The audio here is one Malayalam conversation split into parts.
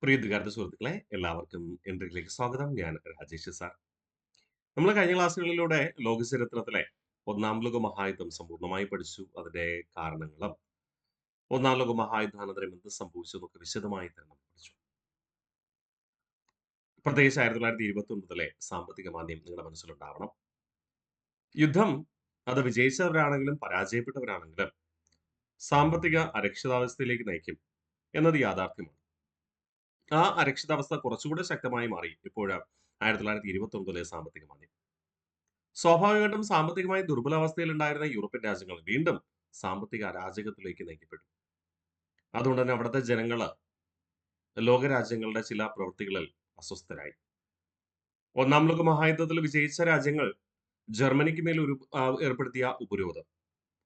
പ്രിയ വിദ്യാർത്ഥി സുഹൃത്തുക്കളെ, എല്ലാവർക്കും എൻട്രിയിലേക്ക് സ്വാഗതം. ഞാൻ രാജേഷ് സാർ. നമ്മൾ കഴിഞ്ഞ ക്ലാസ്സുകളിലൂടെ ലോക ചരിത്രത്തിലെ ഒന്നാം ലോക മഹായുദ്ധം സമ്പൂർണ്ണമായി പഠിച്ചു. അതിന്റെ കാരണങ്ങളും ഒന്നാം ലോക മഹായുദ്ധാനന്തരം എന്ത് സംഭവിച്ചു എന്നൊക്കെ വിശദമായി തന്നെ നമ്മൾ പഠിച്ചു. പ്രത്യേകിച്ച് 1929 സാമ്പത്തിക മാന്ദ്യം നിങ്ങളുടെ മനസ്സിലുണ്ടാവണം. യുദ്ധം അത് വിജയിച്ചവരാണെങ്കിലും പരാജയപ്പെട്ടവരാണെങ്കിലും സാമ്പത്തിക അരക്ഷിതാവസ്ഥയിലേക്ക് നയിക്കും എന്നത് യാഥാർത്ഥ്യമാണ്. ആ അരക്ഷിതാവസ്ഥ കുറച്ചുകൂടെ ശക്തമായി മാറി ഇപ്പോഴാണ് 1929 സാമ്പത്തിക മാന്ദ്യം. സ്വാഭാവികമായിട്ടും സാമ്പത്തികമായി ദുർബലാവസ്ഥയിലുണ്ടായിരുന്ന യൂറോപ്യൻ രാജ്യങ്ങൾ വീണ്ടും സാമ്പത്തിക അരാജകത്തിലേക്ക് നയിക്കപ്പെട്ടു. അതുകൊണ്ട് തന്നെ അവിടുത്തെ ജനങ്ങള് ലോകരാജ്യങ്ങളുടെ ചില പ്രവൃത്തികളിൽ അസ്വസ്ഥരായി. ഒന്നാം ലോക മഹായുദ്ധത്തിൽ വിജയിച്ച രാജ്യങ്ങൾ ജർമ്മനിക്ക് മേൽ ഏർപ്പെടുത്തിയ ഉപരോധം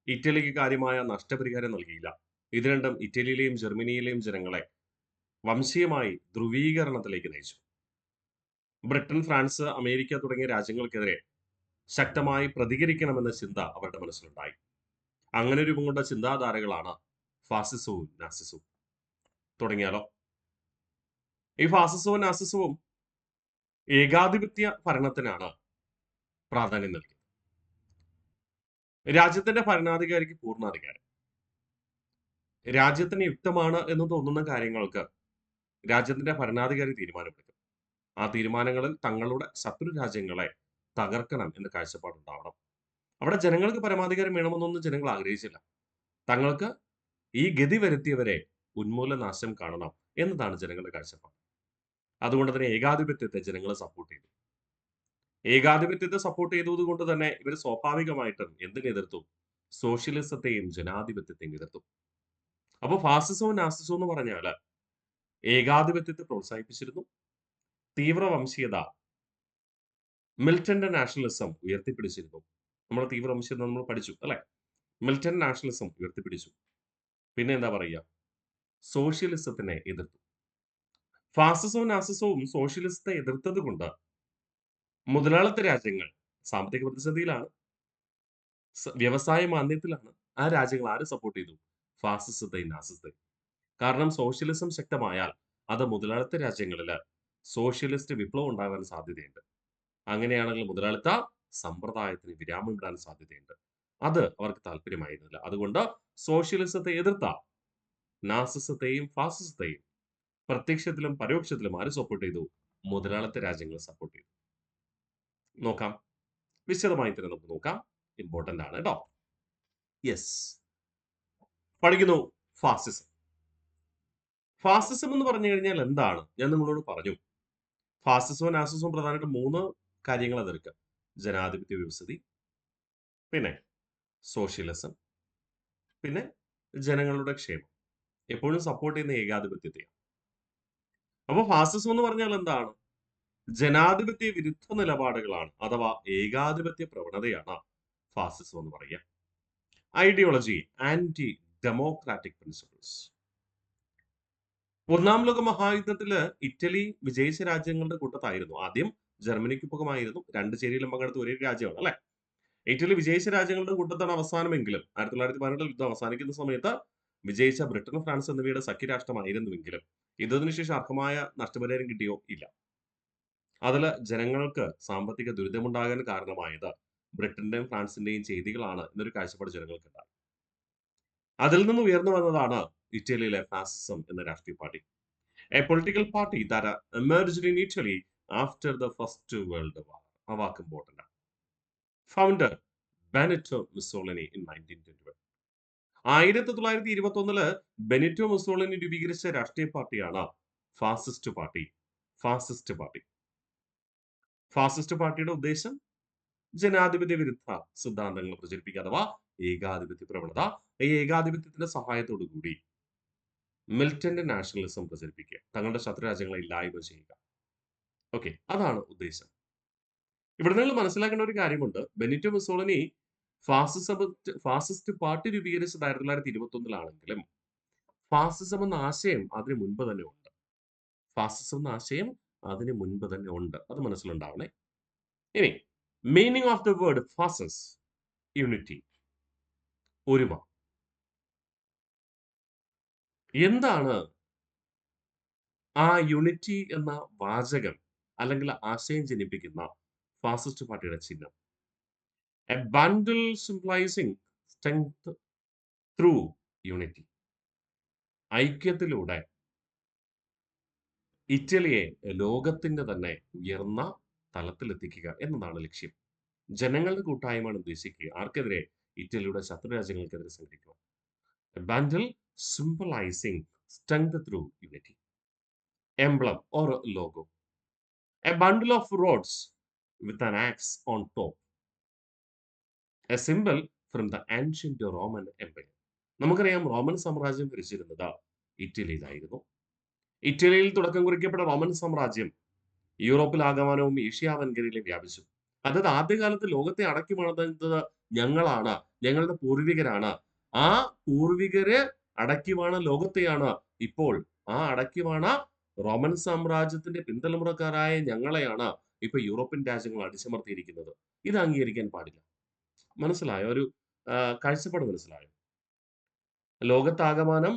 ഇറ്റലിക്ക് കാര്യമായ നഷ്ടപരിഹാരം നൽകിയില്ല. ഇത് രണ്ടും ഇറ്റലിയിലെയും ജർമ്മനിയിലെയും ജനങ്ങളെ വംശീയമായി ധ്രുവീകരണത്തിലേക്ക് നയിച്ചു. ബ്രിട്ടൻ, ഫ്രാൻസ്, അമേരിക്ക തുടങ്ങിയ രാജ്യങ്ങൾക്കെതിരെ ശക്തമായി പ്രതികരിക്കണമെന്ന ചിന്ത അവരുടെ മനസ്സിലുണ്ടായി. അങ്ങനെ രൂപം കൊണ്ട ചിന്താധാരകളാണ് ഫാസിസവും നാസിസവും. തുടങ്ങിയാലോ? ഈ ഫാസിസവും നാസിസവും ഏകാധിപത്യ ഭരണത്തിനാണ് പ്രാധാന്യം നൽകിയത്. രാജ്യത്തിന്റെ ഭരണാധികാരിക്ക് പൂർണ്ണാധികാരം. രാജ്യത്തിന് യുക്തമാണ് എന്ന് തോന്നുന്ന കാര്യങ്ങൾക്ക് രാജ്യത്തിന്റെ ഭരണാധികാരി തീരുമാനമെടുക്കും. ആ തീരുമാനങ്ങളിൽ തങ്ങളുടെ ശത്രു രാജ്യങ്ങളെ തകർക്കണം എന്ന കാഴ്ചപ്പാടുണ്ടാവണം. അവിടെ ജനങ്ങൾക്ക് പരമാധികാരം വേണമെന്നൊന്നും ജനങ്ങൾ ആഗ്രഹിച്ചില്ല. തങ്ങൾക്ക് ഈ ഗതി വരുത്തിയവരെ ഉന്മൂലനാശം കാണണം എന്നതാണ് ജനങ്ങളുടെ കാഴ്ചപ്പാട്. അതുകൊണ്ട് തന്നെ ഏകാധിപത്യത്തെ ജനങ്ങൾ സപ്പോർട്ട് ചെയ്തു. ഏകാധിപത്യത്തെ സപ്പോർട്ട് ചെയ്തത് കൊണ്ട് തന്നെ ഇവർ സ്വാഭാവികമായിട്ടും എന്തിനെ എതിർത്തു? സോഷ്യലിസത്തെയും ജനാധിപത്യത്തെയും എതിർത്തു. അപ്പോൾ ഫാസിസവും നാസിസവും എന്ന് പറഞ്ഞാൽ ഏകാധിപത്യത്തെ പ്രോത്സാഹിപ്പിച്ചിരുന്നു. തീവ്ര വംശീയത, മിലിറ്റന്റ് നാഷണലിസം ഉയർത്തിപ്പിടിച്ചിരുന്നു. നമ്മൾ തീവ്ര വംശീയത നമ്മൾ പഠിച്ചു അല്ലെ? മിലിറ്റന്റ് നാഷണലിസം ഉയർത്തിപ്പിടിച്ചു. പിന്നെ എന്താ പറയുക? സോഷ്യലിസത്തിനെ എതിർത്തു. ഫാസിസവും നാസിസവും സോഷ്യലിസത്തെ എതിർത്തത് കൊണ്ട് മുതലാളിത്ത രാജ്യങ്ങൾ സാമ്പത്തിക പ്രതിസന്ധിയിലാണ്, വ്യവസായ മാന്ദ്യത്തിലാണ്. ആ രാജ്യങ്ങൾ ആര് സപ്പോർട്ട് ചെയ്തു? ഫാസിസത്തെയും നാസിസത്തെയും. കാരണം സോഷ്യലിസം ശക്തമായാൽ അത് മുതലാളിത്ത രാജ്യങ്ങളിൽ സോഷ്യലിസ്റ്റ് വിപ്ലവം ഉണ്ടാകാൻ സാധ്യതയുണ്ട്. അങ്ങനെയാണെങ്കിൽ മുതലാളിത്ത സമ്പ്രദായത്തിന് വിരാമം ഇടാൻ സാധ്യതയുണ്ട്. അത് അവർക്ക് താല്പര്യമായിരുന്നില്ല. അതുകൊണ്ട് സോഷ്യലിസത്തെ എതിർത്ത നാസിസത്തെയും ഫാസിസത്തെയും പ്രത്യക്ഷത്തിലും പരോക്ഷത്തിലും ആര് സപ്പോർട്ട് ചെയ്തു? മുതലാളിത്ത രാജ്യങ്ങൾ സപ്പോർട്ട് ചെയ്തു. നോക്കാം, വിശദമായി തന്നെ നമുക്ക് നോക്കാം. ഇമ്പോർട്ടന്റ് ആണ് കേട്ടോ. യെസ്, പഠിക്കുന്നു. ഫാസിസം. ഫാസിസം എന്ന് പറഞ്ഞു കഴിഞ്ഞാൽ എന്താണ്? ഞാൻ നിങ്ങളോട് പറഞ്ഞു. ഫാസിസവും നാസിസവും പ്രധാനമായിട്ട് 3 കാര്യങ്ങൾ എതിർക്കുക. ജനാധിപത്യ വ്യവസ്ഥിതി, പിന്നെ സോഷ്യലിസം, പിന്നെ ജനങ്ങളുടെ ക്ഷേമം. എപ്പോഴും സപ്പോർട്ട് ചെയ്യുന്ന ഏകാധിപത്യത്തെയാണ്. അപ്പോൾ ഫാസിസം എന്ന് പറഞ്ഞാൽ എന്താണ്? ജനാധിപത്യ വിരുദ്ധ നിലപാടുകളാണ്, അഥവാ ഏകാധിപത്യ പ്രവണതയാണ് ഫാസിസം എന്ന് പറയുക. Ideology anti democratic principles. ഒന്നാം ലോക മഹായുദ്ധത്തില് ഇറ്റലി വിജയിച്ച രാജ്യങ്ങളുടെ കൂട്ടത്തായിരുന്നു. ആദ്യം ജർമ്മനിക്കൊപ്പമായിരുന്നു. 2 ചേരിയിലും പങ്കെടുത്ത ഒരേ രാജ്യമാണ് അല്ലെ? ഇറ്റലി വിജയിച്ച രാജ്യങ്ങളുടെ കൂട്ടത്താണ് അവസാനമെങ്കിലും 1912 യുദ്ധം അവസാനിക്കുന്ന സമയത്ത് വിജയിച്ച ബ്രിട്ടൻ, ഫ്രാൻസ് എന്നിവയുടെ സഖ്യരാഷ്ട്രമായിരുന്നുവെങ്കിലും യുദ്ധത്തിന് ശേഷം അർഹമായ നഷ്ടപരിഹാരം കിട്ടിയോ? ഇല്ല. അതിൽ ജനങ്ങൾക്ക് സാമ്പത്തിക ദുരിതമുണ്ടാകാൻ കാരണമായത് ബ്രിട്ടന്റെയും ഫ്രാൻസിന്റെയും ചെയ്തികളാണ് എന്നൊരു കാഴ്ചപ്പാട് ജനങ്ങൾക്കുണ്ടായി. അതിൽ നിന്ന് ഉയർന്നു വന്നതാണ് ഇറ്റലിയിലെ ഫാസിസം എന്ന രാഷ്ട്രീയ party. A political party that emerged in Italy after the First World War. ആ വാക്ക് ഇമ്പോർട്ടൻ്റ് ആണ്. Founder Benito Mussolini in 1921. 1921 Benito Mussolini രൂപീകരിച്ച രാഷ്ട്രീയ പാർട്ടിയാണ് fascist party. Fascist party. Fascist പാർട്ടിയുടെ ഉദ്ദേശം ജനാധിപത്യ വിരുദ്ധ സിദ്ധാന്തങ്ങൾ പ്രചരിപ്പിക്കുക, അഥവാ ഏകാധിപത്യ പ്രവണത. ഈ ഏകാധിപത്യത്തിന്റെ സഹായത്തോടു കൂടി മിലിറ്റന്റ് നാഷണലിസം പ്രചരിപ്പിക്കുക, തങ്ങളുടെ ശത്രു രാജ്യങ്ങളെ ഇല്ലായ്മ ചെയ്യുക. ഓക്കെ, അതാണ് ഉദ്ദേശം. ഇവിടെ നിങ്ങൾ മനസ്സിലാക്കേണ്ട ഒരു കാര്യമുണ്ട്. ബെനിറ്റോ മുസോളിനി ഫാസിസ്റ്റ് പാർട്ടി രൂപീകരിച്ചത് 1921 ഫാസിസം എന്ന ആശയം അതിന് മുൻപ് തന്നെ ഉണ്ട്. ഫാസിസം എന്ന ആശയം അതിന് മുൻപ് തന്നെ ഉണ്ട്. അത് മനസ്സിലുണ്ടാവണേ. ഇനി meaning of the word fascis, unity, ഒരുമ. എന്താണ് ആ യൂണിറ്റി എന്ന വാചകം അല്ലെങ്കിൽ ആശയം ജനിപ്പിക്കുന്ന ഫാസിസ്റ്റ് പാർട്ടിയുടെ ചിഹ്നം. A bundle symbolising strength through unity. ഐക്യത്തിലൂടെ ഇറ്റലിയെ ലോകത്തിന്റെ തന്നെ ഉയർന്ന തലത്തിലെത്തിക്കുക എന്നതാണ് ലക്ഷ്യം. ജനങ്ങളുടെ കൂട്ടായ്മയാണ് ഉദ്ദേശിക്കുക. ആർക്കെതിരെ? ഇറ്റലിയുടെ ശത്രു രാജ്യങ്ങൾക്കെതിരെ സംഘടിക്കുക. A bundle symbolizing strength through unity. Emblem or logo. A bundle of rods with an axe on top. A symbol from the ancient Roman Empire. നമുക്കറിയാം റോമൻ സാമ്രാജ്യം ഭരിച്ചിരുന്നത് ഇറ്റലിയിലായിരുന്നു. ഇറ്റലിയിൽ തുടക്കം കുറിക്കപ്പെട്ട റോമൻ സാമ്രാജ്യം യൂറോപ്പിലാകമാനവും ഏഷ്യ വൻകരയിലും വ്യാപിച്ചു. അതായത് ആദ്യകാലത്ത് ലോകത്തെ അടക്കി വാഴുന്നത് ഞങ്ങളാണ്, ഞങ്ങളുടെ പൂർവികരാണ്. ആ പൂർവികരെ അടക്കി വാണ ലോകത്തെയാണ് ഇപ്പോൾ ആ അടക്കി വാണ റോമൻ സാമ്രാജ്യത്തിന്റെ പിന്തലമുറക്കാരായ ഞങ്ങളെയാണ് ഇപ്പൊ യൂറോപ്യൻ രാജ്യങ്ങൾ അടിച്ചമർത്തിയിരിക്കുന്നത്. ഇത് അംഗീകരിക്കാൻ പാടില്ല. മനസ്സിലായോ? ഒരു കാഴ്ചപ്പാട് മനസ്സിലായോ? ലോകത്താകമാനം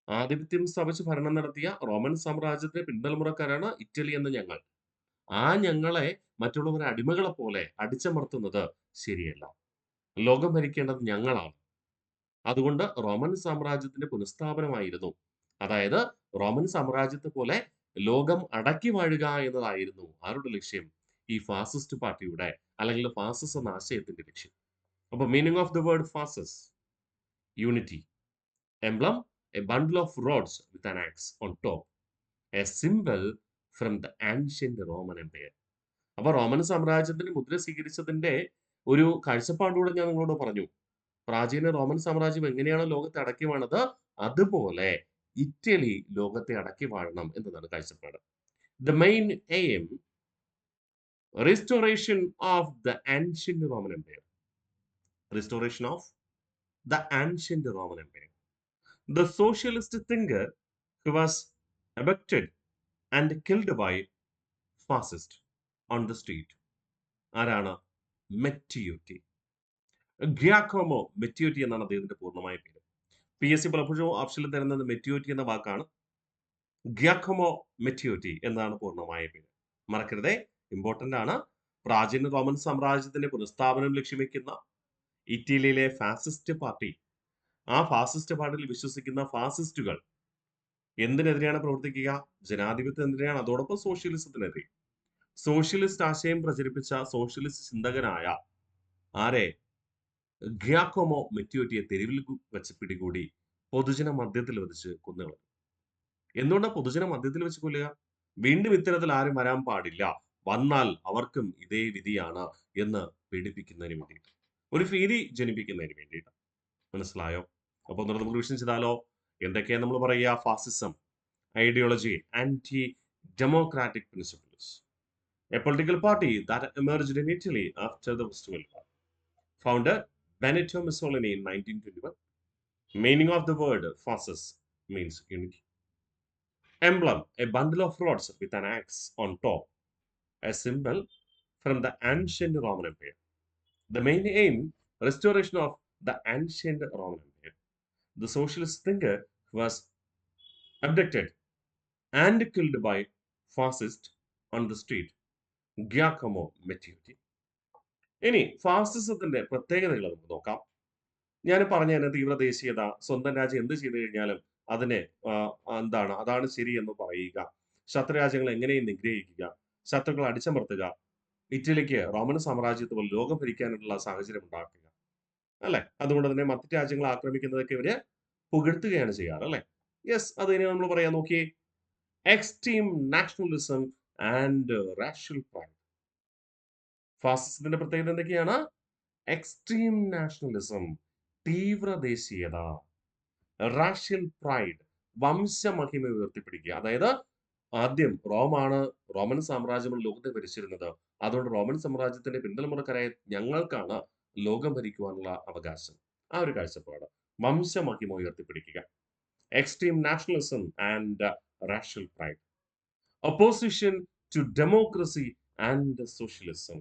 ആധിപത്യം സ്ഥാപിച്ച് ഭരണം നടത്തിയ റോമൻ സാമ്രാജ്യത്തിന്റെ പിന്തലമുറക്കാരാണ് ഇറ്റലി എന്ന ഞങ്ങൾ. ആ ഞങ്ങളെ മറ്റുള്ളവരെ അടിമകളെ പോലെ അടിച്ചമർത്തുന്നത് ശരിയല്ല. ലോകം ഭരിക്കേണ്ടത് ഞങ്ങളാണ്. അതുകൊണ്ട് റോമൻ സാമ്രാജ്യത്തിന്റെ പുനഃസ്ഥാപനമായിരുന്നു. അതായത് റോമൻ സാമ്രാജ്യത്തെ പോലെ ലോകം അടക്കി വാഴുക എന്നതായിരുന്നു ആരുടെ ലക്ഷ്യം? ഈ ഫാസിസ്റ്റ് പാർട്ടിയുടെ അല്ലെങ്കിൽ ഫാസിസ്റ്റ് എന്ന ആശയത്തിന്റെ ലക്ഷ്യം. അപ്പൊ meaning of the word fascis: unity. Emblem: a bundle of rods with an axe on top. A symbol from the ancient Roman empire. അപ്പൊ റോമൻ സാമ്രാജ്യത്തിന് മുദ്ര സ്വീകരിച്ചതിന്റെ ഒരു കാഴ്ചപ്പാടുകൂടെ ഞാൻ നിങ്ങളോട് പറഞ്ഞു. പ്രാചീന റോമൻ സാമ്രാജ്യം എങ്ങനെയാണ് ലോകത്തെ അടക്കി വാണത്, അതുപോലെ ഇറ്റലി ലോകത്തെ അടക്കി വാഴണം എന്നതാണ് കാഴ്ചപ്പാട്. The main aim: restoration of the ancient Roman Empire. Restoration of the ancient Roman Empire. The socialist thinker who was abducted and killed by fascist on the street. ആരാണ്? മെറ്റിയോറ്റി. ഗ്യാക്കോമോ മെറ്റിയോറ്റി എന്നാണ് അദ്ദേഹത്തിന്റെ പൂർണ്ണമായ പേര്. PSC പലപ്പോഴും ഓപ്ഷനിൽ തരുന്നത് മെറ്റിയോറ്റി എന്ന വാക്കാണ്. ഗ്യാക്കോമോ മെറ്റിയോറ്റി എന്നാണ് പൂർണ്ണമായ പേര്. മറക്കരുതേ, ഇമ്പോർട്ടന്റ് ആണ്. പ്രാചീന റോമൻ സാമ്രാജ്യത്തിന്റെ പുനഃസ്ഥാപനം ലക്ഷ്യം വെക്കുന്ന ഇറ്റലിയിലെ ഫാസിസ്റ്റ് പാർട്ടി, ആ ഫാസിസ്റ്റ് പാർട്ടിയിൽ വിശ്വസിക്കുന്ന ഫാസിസ്റ്റുകൾ എന്തിനെതിരെയാണ് പ്രവർത്തിക്കുക? ജനാധിപത്യത്തിനെതിരെയാണ്. അതോടൊപ്പം സോഷ്യലിസത്തിനെതിരെ. സോഷ്യലിസ്റ്റ് ആശയം പ്രചരിപ്പിച്ച സോഷ്യലിസ്റ്റ് ചിന്തകനായ ആരെ? ഗ്യാക്കോമോ മെറ്റിയോറ്റിയെ തെരുവിൽ വെച്ച് പിടികൂടി പൊതുജന മധ്യത്തിൽ വെച്ച് കൊന്നുകളഞ്ഞു. എന്തുകൊണ്ടാണ് പൊതുജന മധ്യത്തിൽ വെച്ച് കൊല്ലുക? വീണ്ടും ഇത്തരത്തിൽ ആരും വരാൻ പാടില്ല, വന്നാൽ അവർക്കും ഇതേ വിധിയാണ് എന്ന് പേടിപ്പിക്കുന്നതിന് വേണ്ടിയിട്ട്, ഒരു ഭീതി ജനിപ്പിക്കുന്നതിന് വേണ്ടിയിട്ട്. മനസ്സിലായോ? അപ്പൊ നമുക്ക് റിവിഷൻ ചെയ്താലോ? എന്തൊക്കെയാണ് നമ്മൾ പറയുക? Fascism ideology, anti democratic principles. A political party that emerged in Italy after the First World War. Founder Benito Mussolini in 1921. Meaning of the word fascist means unity. Emblem: a bundle of rods with an axe on top. A symbol from the ancient Roman Empire. The main aim: restoration of the ancient Roman Empire. The socialist thinker was abducted and killed by fascists on the street. Giacomo Matteotti. ഇനി ഫാസിസത്തിന്റെ പ്രത്യേകതകൾ നമുക്ക് നോക്കാം. ഞാൻ പറഞ്ഞ തന്നെ തീവ്രദേശീയത, സ്വന്തം രാജ്യം എന്ത് ചെയ്തു കഴിഞ്ഞാലും അതിനെ എന്താണ് അതാണ് ശരി എന്ന് പറയുക, ശത്രുരാജ്യങ്ങളെ എങ്ങനെയും നിഗ്രഹിക്കുക, ശത്രുക്കളെ അടിച്ചമർത്തുക, ഇറ്റലിക്ക് റോമൻ സാമ്രാജ്യത്തെ പോലെ ലോകം ഭരിക്കാനുള്ള സാഹചര്യം ഉണ്ടാക്കുക, അല്ലെ? അതുകൊണ്ട് തന്നെ മറ്റു രാജ്യങ്ങളെ ആക്രമിക്കുന്നതൊക്കെ ഇവര് പുകഴ്ത്തുകയാണ് ചെയ്യാറ്, അല്ലെ? യെസ്, അതിനെ നമ്മൾ പറയാൻ നോക്കിയേ. Extreme nationalism and racial pride. ഫാസിസത്തിന്റെ പ്രത്യേകത എന്തൊക്കെയാണ്? എക്സ്ട്രീം നാഷണലിസം, തീവ്രദേശീയത, റാഷ്യൽ പ്രൈഡ്, വംശമഹിമ ഉയർത്തിപ്പിടിക്കുക. അതായത് ആദ്യം റോമൻ സാമ്രാജ്യമാണ് ലോകത്തെ ഭരിച്ചിരുന്നത്, അതുകൊണ്ട് റോമൻ സാമ്രാജ്യത്തിന്റെ പിന്തലമുറക്കാരായ ഞങ്ങൾക്കാണ് ലോകം ഭരിക്കുവാനുള്ള അവകാശം. ആ ഒരു കാഴ്ചപ്പാട്, വംശമഹിമ ഉയർത്തിപ്പിടിക്കുക. Extreme nationalism and racial pride. Opposition to democracy and socialism.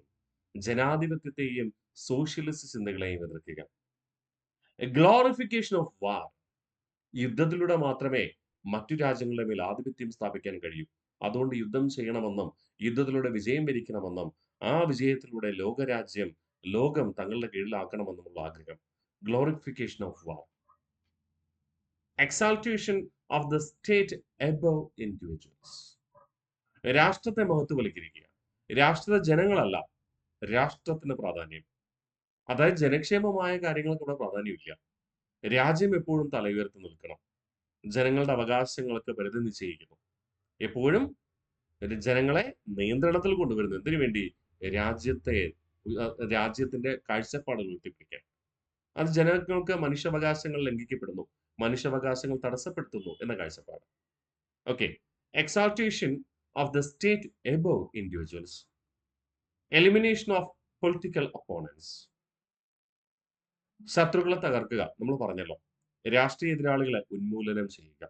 ജനാധിപത്യത്തെയും സോഷ്യലിസ്റ്റ് ചിന്തകളെയും എതിർക്കുക. Glorification of war. യുദ്ധത്തിലൂടെ മാത്രമേ മറ്റു രാജ്യങ്ങളുടെ മേൽ ആധിപത്യം സ്ഥാപിക്കാൻ കഴിയും. അതുകൊണ്ട് യുദ്ധം ചെയ്യണമെന്നും യുദ്ധത്തിലൂടെ വിജയം വരിക്കണമെന്നും ആ വിജയത്തിലൂടെ ലോകം തങ്ങളുടെ കീഴിലാക്കണമെന്നുമുള്ള ആഗ്രഹം. Glorification of war. എക്സാൾട്ടേഷൻ of the state above individuals. രാഷ്ട്രത്തെ മഹത്വവൽക്കരിക്കുക. രാഷ്ട്രത്തെ ജനങ്ങളല്ല, രാഷ്ട്രത്തിന് പ്രാധാന്യം. അതായത് ജനക്ഷേമമായ കാര്യങ്ങൾക്ക് ഇവിടെ പ്രാധാന്യമില്ല. രാജ്യം എപ്പോഴും തല ഉയർത്തി നിൽക്കണം. ജനങ്ങളുടെ അവകാശങ്ങൾക്ക് പരിധി നിശ്ചയിക്കുന്നു. എപ്പോഴും ജനങ്ങളെ നിയന്ത്രണത്തിൽ കൊണ്ടുവരുന്നു. എന്തിനു വേണ്ടി? രാജ്യത്തിന്റെ കാഴ്ചപ്പാടുകൾ ഉയർത്തിപ്പിടിക്കാൻ. അത് ജനങ്ങൾക്ക് മനുഷ്യാവകാശങ്ങൾ ലംഘിക്കപ്പെടുന്നു, മനുഷ്യാവകാശങ്ങൾ തടസ്സപ്പെടുത്തുന്നു എന്ന കാഴ്ചപ്പാട്. Okay. എക്സാൾട്ടേഷൻ of the state above individuals. Elimination of political opponents. ശത്രുക്കളെ തകർക്കുക. നമ്മൾ പറഞ്ഞല്ലോ, രാഷ്ട്രീയ എതിരാളികളെ ഉന്മൂലനം ചെയ്യുക.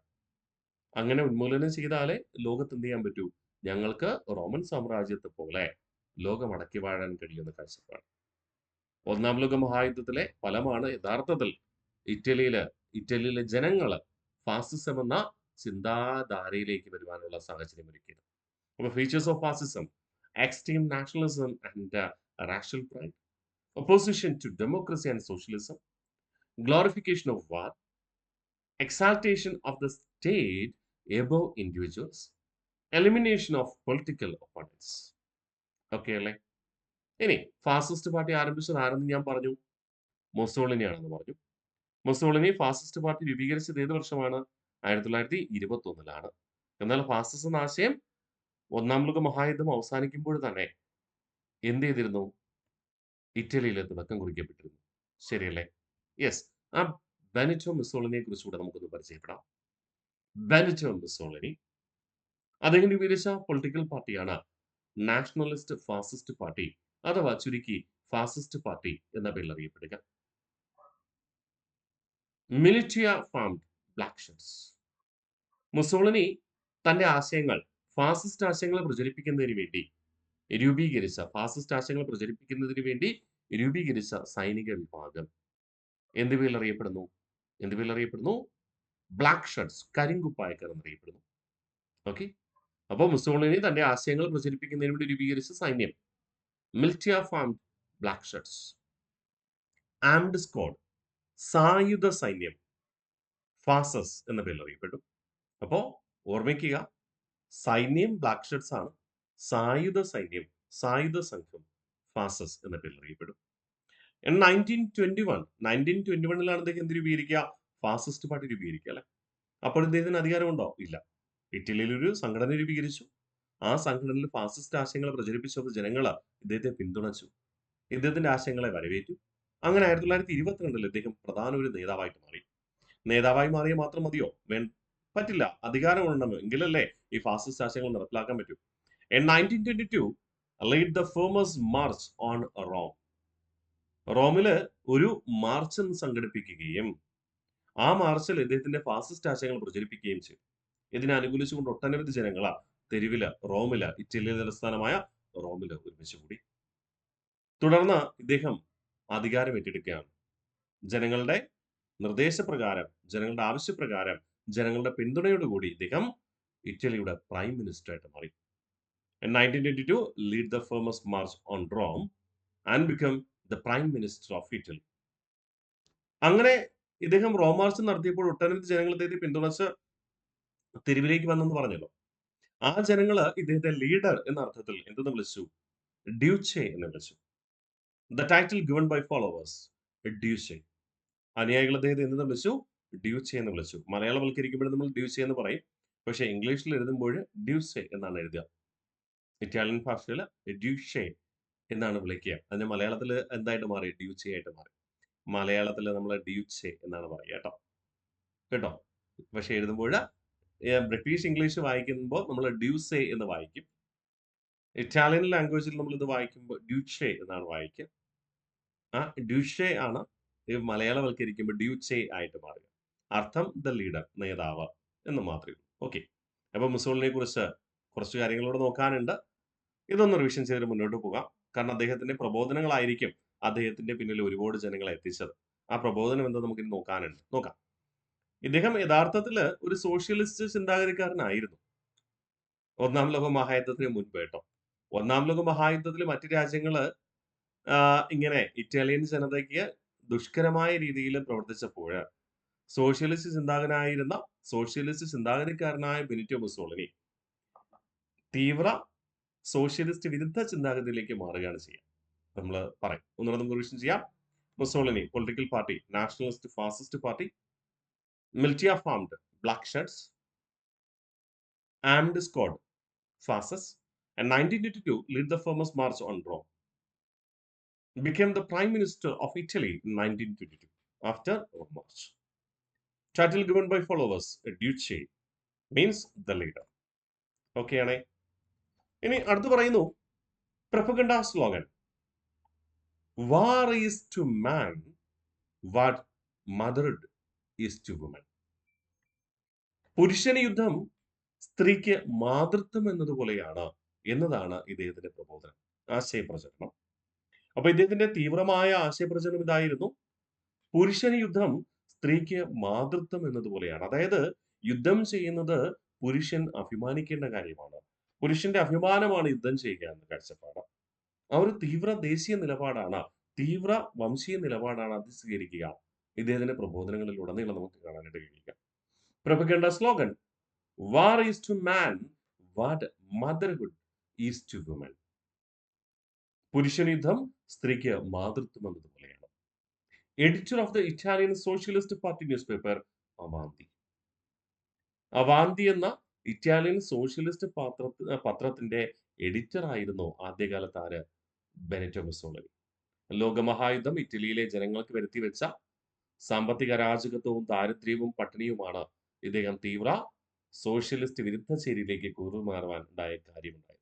അങ്ങനെ ഉന്മൂലനം ചെയ്താലേ ലോകത്ത് എന്ത് ചെയ്യാൻ പറ്റൂ? ഞങ്ങൾക്ക് റോമൻ സാമ്രാജ്യത്തെ പോലെ ലോകം അടക്കി വാഴാൻ കഴിയുന്ന കാഴ്ചപ്പാട്. ഒന്നാം ലോക മഹായുദ്ധത്തിലെ ഫലമാണ് യഥാർത്ഥത്തിൽ ഇറ്റലിയിലെ ജനങ്ങള് ഫാസിസം എന്ന ചിന്താധാരയിലേക്ക് വരുവാനുള്ള സാഹചര്യം ഒരുക്കിയത്. അപ്പൊ features of fascism: extreme nationalism and rational pride, opposition to democracy and socialism, glorification of war, exaltation of the state above individuals, elimination of political opponents. Okay അല്ലേ? ഇനി ഫാസിസ്റ്റ് പാർട്ടി ആരംഭിച്ചത് ആരെന്ന് ഞാൻ പറഞ്ഞു? മൊസോളിനിയാണെന്ന് പറഞ്ഞു. മൊസോളിനി ഫാസിസ്റ്റ് പാർട്ടി രൂപീകരിച്ചത് ഏത് വർഷമാണ്? 1921. എന്നാൽ ഫാസിസം എന്ന ആശയം ഒന്നാം ലോക മഹായുദ്ധം അവസാനിക്കുമ്പോൾ തന്നെ എന്ത് ചെയ്തിരുന്നു? ഇറ്റലിയിലെ തുടക്കം കുറിക്കപ്പെട്ടിരുന്നു. ശരിയല്ലേ? യെസ്. ആ ബെനിറ്റോ മുസോളിനിയെ കുറിച്ചുകൂടെ നമുക്കൊന്ന് പരിചയപ്പെടാം. ബെനിറ്റോ മുസോളിനി അദ്ദേഹം രൂപീകരിച്ച പൊളിറ്റിക്കൽ പാർട്ടിയാണ് നാഷണലിസ്റ്റ് ഫാസിസ്റ്റ് പാർട്ടി, അഥവാ ചുരുക്കി ഫാസിസ്റ്റ് പാർട്ടി എന്ന പേരിൽ അറിയപ്പെടുക. മിലിറ്റിയ ഫാംഡ് ബ്ലാക്ക് ഷർട്ട്സ്. മുസോളിനി തന്റെ ഫാസിസ്റ്റ് ആശയങ്ങളെ പ്രചരിപ്പിക്കുന്നതിന് വേണ്ടി രൂപീകരിച്ച സൈനിക വിഭാഗം എന്ത് പേരിൽ അറിയപ്പെടുന്നു? ബ്ലാക്ക് ഷർട്ട്സ്, കരിങ്കുപ്പായക്കാർ എന്നറിയപ്പെടുന്നു. ഓക്കെ. അപ്പോൾ മുസോളിനി തന്റെ ആശയങ്ങൾ പ്രചരിപ്പിക്കുന്നതിന് വേണ്ടി രൂപീകരിച്ച സൈന്യം militia formed black shirts. Armed squad, സായുധ സൈന്യം, ഫാസസ് എന്ന പേരിൽ അറിയപ്പെട്ടു. അപ്പോ ഓർമ്മിക്കുക, സൈന്യം ബ്ലാക്ക് ഷർട്ട്സ് ആണ്, സായുധ സംഘം ഫാസസ് എന്ന പേരിൽ അറിയപ്പെടും. 1921 അദ്ദേഹം എന്ത് രൂപീകരിക്കുക? ഫാസിസ്റ്റ് പാർട്ടി രൂപീകരിക്കുക അല്ലെ? അപ്പോൾ ഇദ്ദേഹത്തിന് അധികാരമുണ്ടോ? ഇല്ല. ഇറ്റലിയിൽ ഒരു സംഘടന രൂപീകരിച്ചു. ആ സംഘടനയിൽ ഫാസിസ്റ്റ് ആശയങ്ങളെ പ്രചരിപ്പിച്ചത് ജനങ്ങള് ഇദ്ദേഹത്തെ പിന്തുണച്ചു, ഇദ്ദേഹത്തിന്റെ ആശയങ്ങളെ വരവേറ്റു. അങ്ങനെ 1922 ഇദ്ദേഹം പ്രധാന ഒരു നേതാവായിട്ട് മാറി. നേതാവായി മാറിയ മാത്രം മതിയോ? പറ്റില്ല. അധികാരം ഉണ്ടെന്ന് എങ്കിലല്ലേ ഈ ഫാസിസ്റ്റ് ആശയങ്ങൾ നടപ്പിലാക്കാൻ പറ്റൂ. In 1922 lead the famous march on Rome. റോമില് ഒരു മാർച്ച് സംഘടിപ്പിക്കുകയും ആ മാർച്ചിൽ ഇദ്ദേഹത്തിന്റെ ഫാസിസ്റ്റ് ആശയങ്ങൾ പ്രചരിപ്പിക്കുകയും ചെയ്തു. ഇതിനെ അനുകൂലിച്ചുകൊണ്ട് ഒട്ടനവധി ജനങ്ങളാ ഇറ്റലിയിലെ തലസ്ഥാനമായ റോമില് ഒരുമിച്ച് കൂടി. തുടർന്ന് ഇദ്ദേഹം അധികാരം ഏറ്റെടുക്കുകയാണ്. ജനങ്ങളുടെ നിർദ്ദേശപ്രകാരം, ജനങ്ങളുടെ ആവശ്യപ്രകാരം, ജനങ്ങളുടെ പിന്തുണയോടുകൂടി ഇദ്ദേഹം ഇറ്റലിയുടെ പ്രൈം മിനിസ്റ്റർ ആയിട്ട് മാറി. In 1922 lead the famous march on Rome and become the prime minister of Italy. അങ്ങനെ ഇദ്ദേഹം റോം മാർച്ച് നടത്തിയപ്പോൾ ഒട്ടനവധി ജനങ്ങൾ ഇദ്ദേഹത്തെ പിന്തുണച്ച് തെരുവിലേക്ക് വന്നെന്ന് പറഞ്ഞല്ലോ. ആ ജനങ്ങള് ഇദ്ദേഹത്തെ ലീഡർ എന്ന അർത്ഥത്തിൽ എന്തെന്ന് വിളിച്ചു? ഡ്യൂച്ചെ എന്ന് വിളിച്ചു. The title given by followers, ഡ്യൂച്ചെ. അനുയായികൾ അദ്ദേഹത്തെ എന്തെന്ന് വിളിച്ചു? ഡ്യൂച്ചെ എന്ന് വിളിച്ചു. മലയാളവൽക്കരിക്കുമ്പോൾ നമ്മൾ ഡ്യൂച്ചെ എന്ന് പറയും. പക്ഷേ ഇംഗ്ലീഷിൽ എഴുതുമ്പോൾ ഡ്യൂച്ചെ എന്നാണ് എഴുതുക. ഇറ്റാലിയൻ ഭാഷയിൽ ഡ്യൂഷെ എന്നാണ് വിളിക്കുക. അതിന് മലയാളത്തിൽ എന്തായിട്ട് മാറി? ഡ്യൂച്ചെ ആയിട്ട് മാറി. മലയാളത്തിൽ നമ്മൾ ഡ്യൂച്ചെ എന്നാണ് പറയുക കേട്ടോ. പക്ഷെ എഴുതുമ്പോൾ ബ്രിട്ടീഷ് ഇംഗ്ലീഷ് വായിക്കുമ്പോൾ നമ്മൾ ഡ്യൂസെ എന്ന് വായിക്കും. ഇറ്റാലിയൻ ലാംഗ്വേജിൽ നമ്മൾ ഇത് വായിക്കുമ്പോൾ ഡ്യൂച്ചെ എന്നാണ് വായിക്കുക. ആ ഡ്യൂഷെ ആണ് മലയാളവൽക്കരിക്കുമ്പോൾ ഡ്യൂച്ചെ ആയിട്ട് മാറുക. അർത്ഥം ദ ലീഡർ, നേതാവ് എന്ന് മാത്രമേ ഉള്ളൂ. ഓക്കെ. അപ്പൊ മുസോളിനെ കുറിച്ച് കുറച്ച് കാര്യങ്ങളോട് നോക്കാനുണ്ട്. ഇതൊന്ന് റിവിഷൻ ചെയ്ത് മുന്നോട്ട് പോകാം. കാരണം അദ്ദേഹത്തിന്റെ പ്രബോധനങ്ങളായിരിക്കും അദ്ദേഹത്തിന്റെ പിന്നിൽ ഒരുപാട് ജനങ്ങളെ എത്തിച്ചത്. ആ പ്രബോധനം എന്താ നമുക്ക് നോക്കാം. ഇദ്ദേഹം യഥാർത്ഥത്തില് ഒരു സോഷ്യലിസ്റ്റ് ചിന്താഗതിക്കാരനായിരുന്നു. ഒന്നാം ലോക മഹായുദ്ധത്തിന് മുൻപ് കേട്ടോ. ഒന്നാം ലോക മഹായുദ്ധത്തിൽ മറ്റു രാജ്യങ്ങള് ഇങ്ങനെ ഇറ്റാലിയൻ ജനതയ്ക്ക് ദുഷ്കരമായ രീതിയിൽ പ്രവർത്തിച്ചപ്പോൾ സോഷ്യലിസ്റ്റ് ചിന്താഗതിക്കാരനായ ബെനിറ്റോ മുസോളിനി തീവ്ര സോഷ്യലിസ്റ്റ് വിരുദ്ധ ചിന്താഗതിയിലേക്ക് മാറുകയാണ് ചെയ്യുക. നമ്മൾ പറയും ഒന്നുകൂടെ നമുക്ക് റിവിഷൻ ചെയ്യാം. Mussolini political party, nationalist fascist party, militia formed black shirts, armed squad fasces, and 1922 led the famous March on Rome. Became the Prime Minister of Italy in 1922 after Rome March. Title given by followers, Duce means the leader. Okay ആണേ. ഇനി അടുത്ത് പറയുന്നു propaganda slogan. War is to man what motherhood is to woman. പുരുഷന് യുദ്ധം സ്ത്രീക്ക് മാതൃത്വം എന്നതുപോലെയാണ് എന്നതാണ് ഇദ്ദേഹത്തിന്റെ പ്രബോധനം, ആശയപ്രചരണം. അപ്പൊ ഇദ്ദേഹത്തിന്റെ തീവ്രമായ ആശയപ്രചരണം ഇതായിരുന്നു: പുരുഷന് യുദ്ധം സ്ത്രീക്ക് മാതൃത്വം എന്നതുപോലെയാണ്. അതായത് യുദ്ധം ചെയ്യുന്നത് പുരുഷൻ അഭിമാനിക്കേണ്ട കാര്യമാണ്. പുരുഷന്റെ അഭിമാനമാണ് യുദ്ധം ചെയ്യുക എന്ന കാഴ്ചപ്പാട്. ആ ഒരു തീവ്ര ദേശീയ നിലപാടാണ്, തീവ്ര വംശീയ നിലപാടാണ് അത് സ്വീകരിക്കുക ഇദ്ദേഹത്തിന്റെ പ്രബോധനങ്ങളിലുടനീളം നമുക്ക് കാണാനായിട്ട് കഴിയുക. Propaganda slogan: war is to man what motherhood is to woman. പുരുഷൻ യുദ്ധം സ്ത്രീക്ക് മാതൃത്വം എന്നതുപോലെയാണ്. Editor of the Italian socialist party newspaper Avanti. Avanti എന്ന ഇറ്റാലിയൻ സോഷ്യലിസ്റ്റ് പത്രത്തിന്റെ എഡിറ്റർ ആയിരുന്നു ആദ്യകാലത്ത് ആര്? Benito Mussolini. ലോകമഹായുദ്ധം ഇറ്റലിയിലെ ജനങ്ങൾക്ക് വരുത്തിവെച്ച സാമ്പത്തിക അരാജകത്വവും ദാരിദ്ര്യവും പട്ടിണിയുമാണ് ഇദ്ദേഹം തീവ്ര സോഷ്യലിസ്റ്റ് വിരുദ്ധ ചേരിയിലേക്ക് കൂറുമാറുവാൻ ഉണ്ടായ കാര്യമുണ്ടായത്.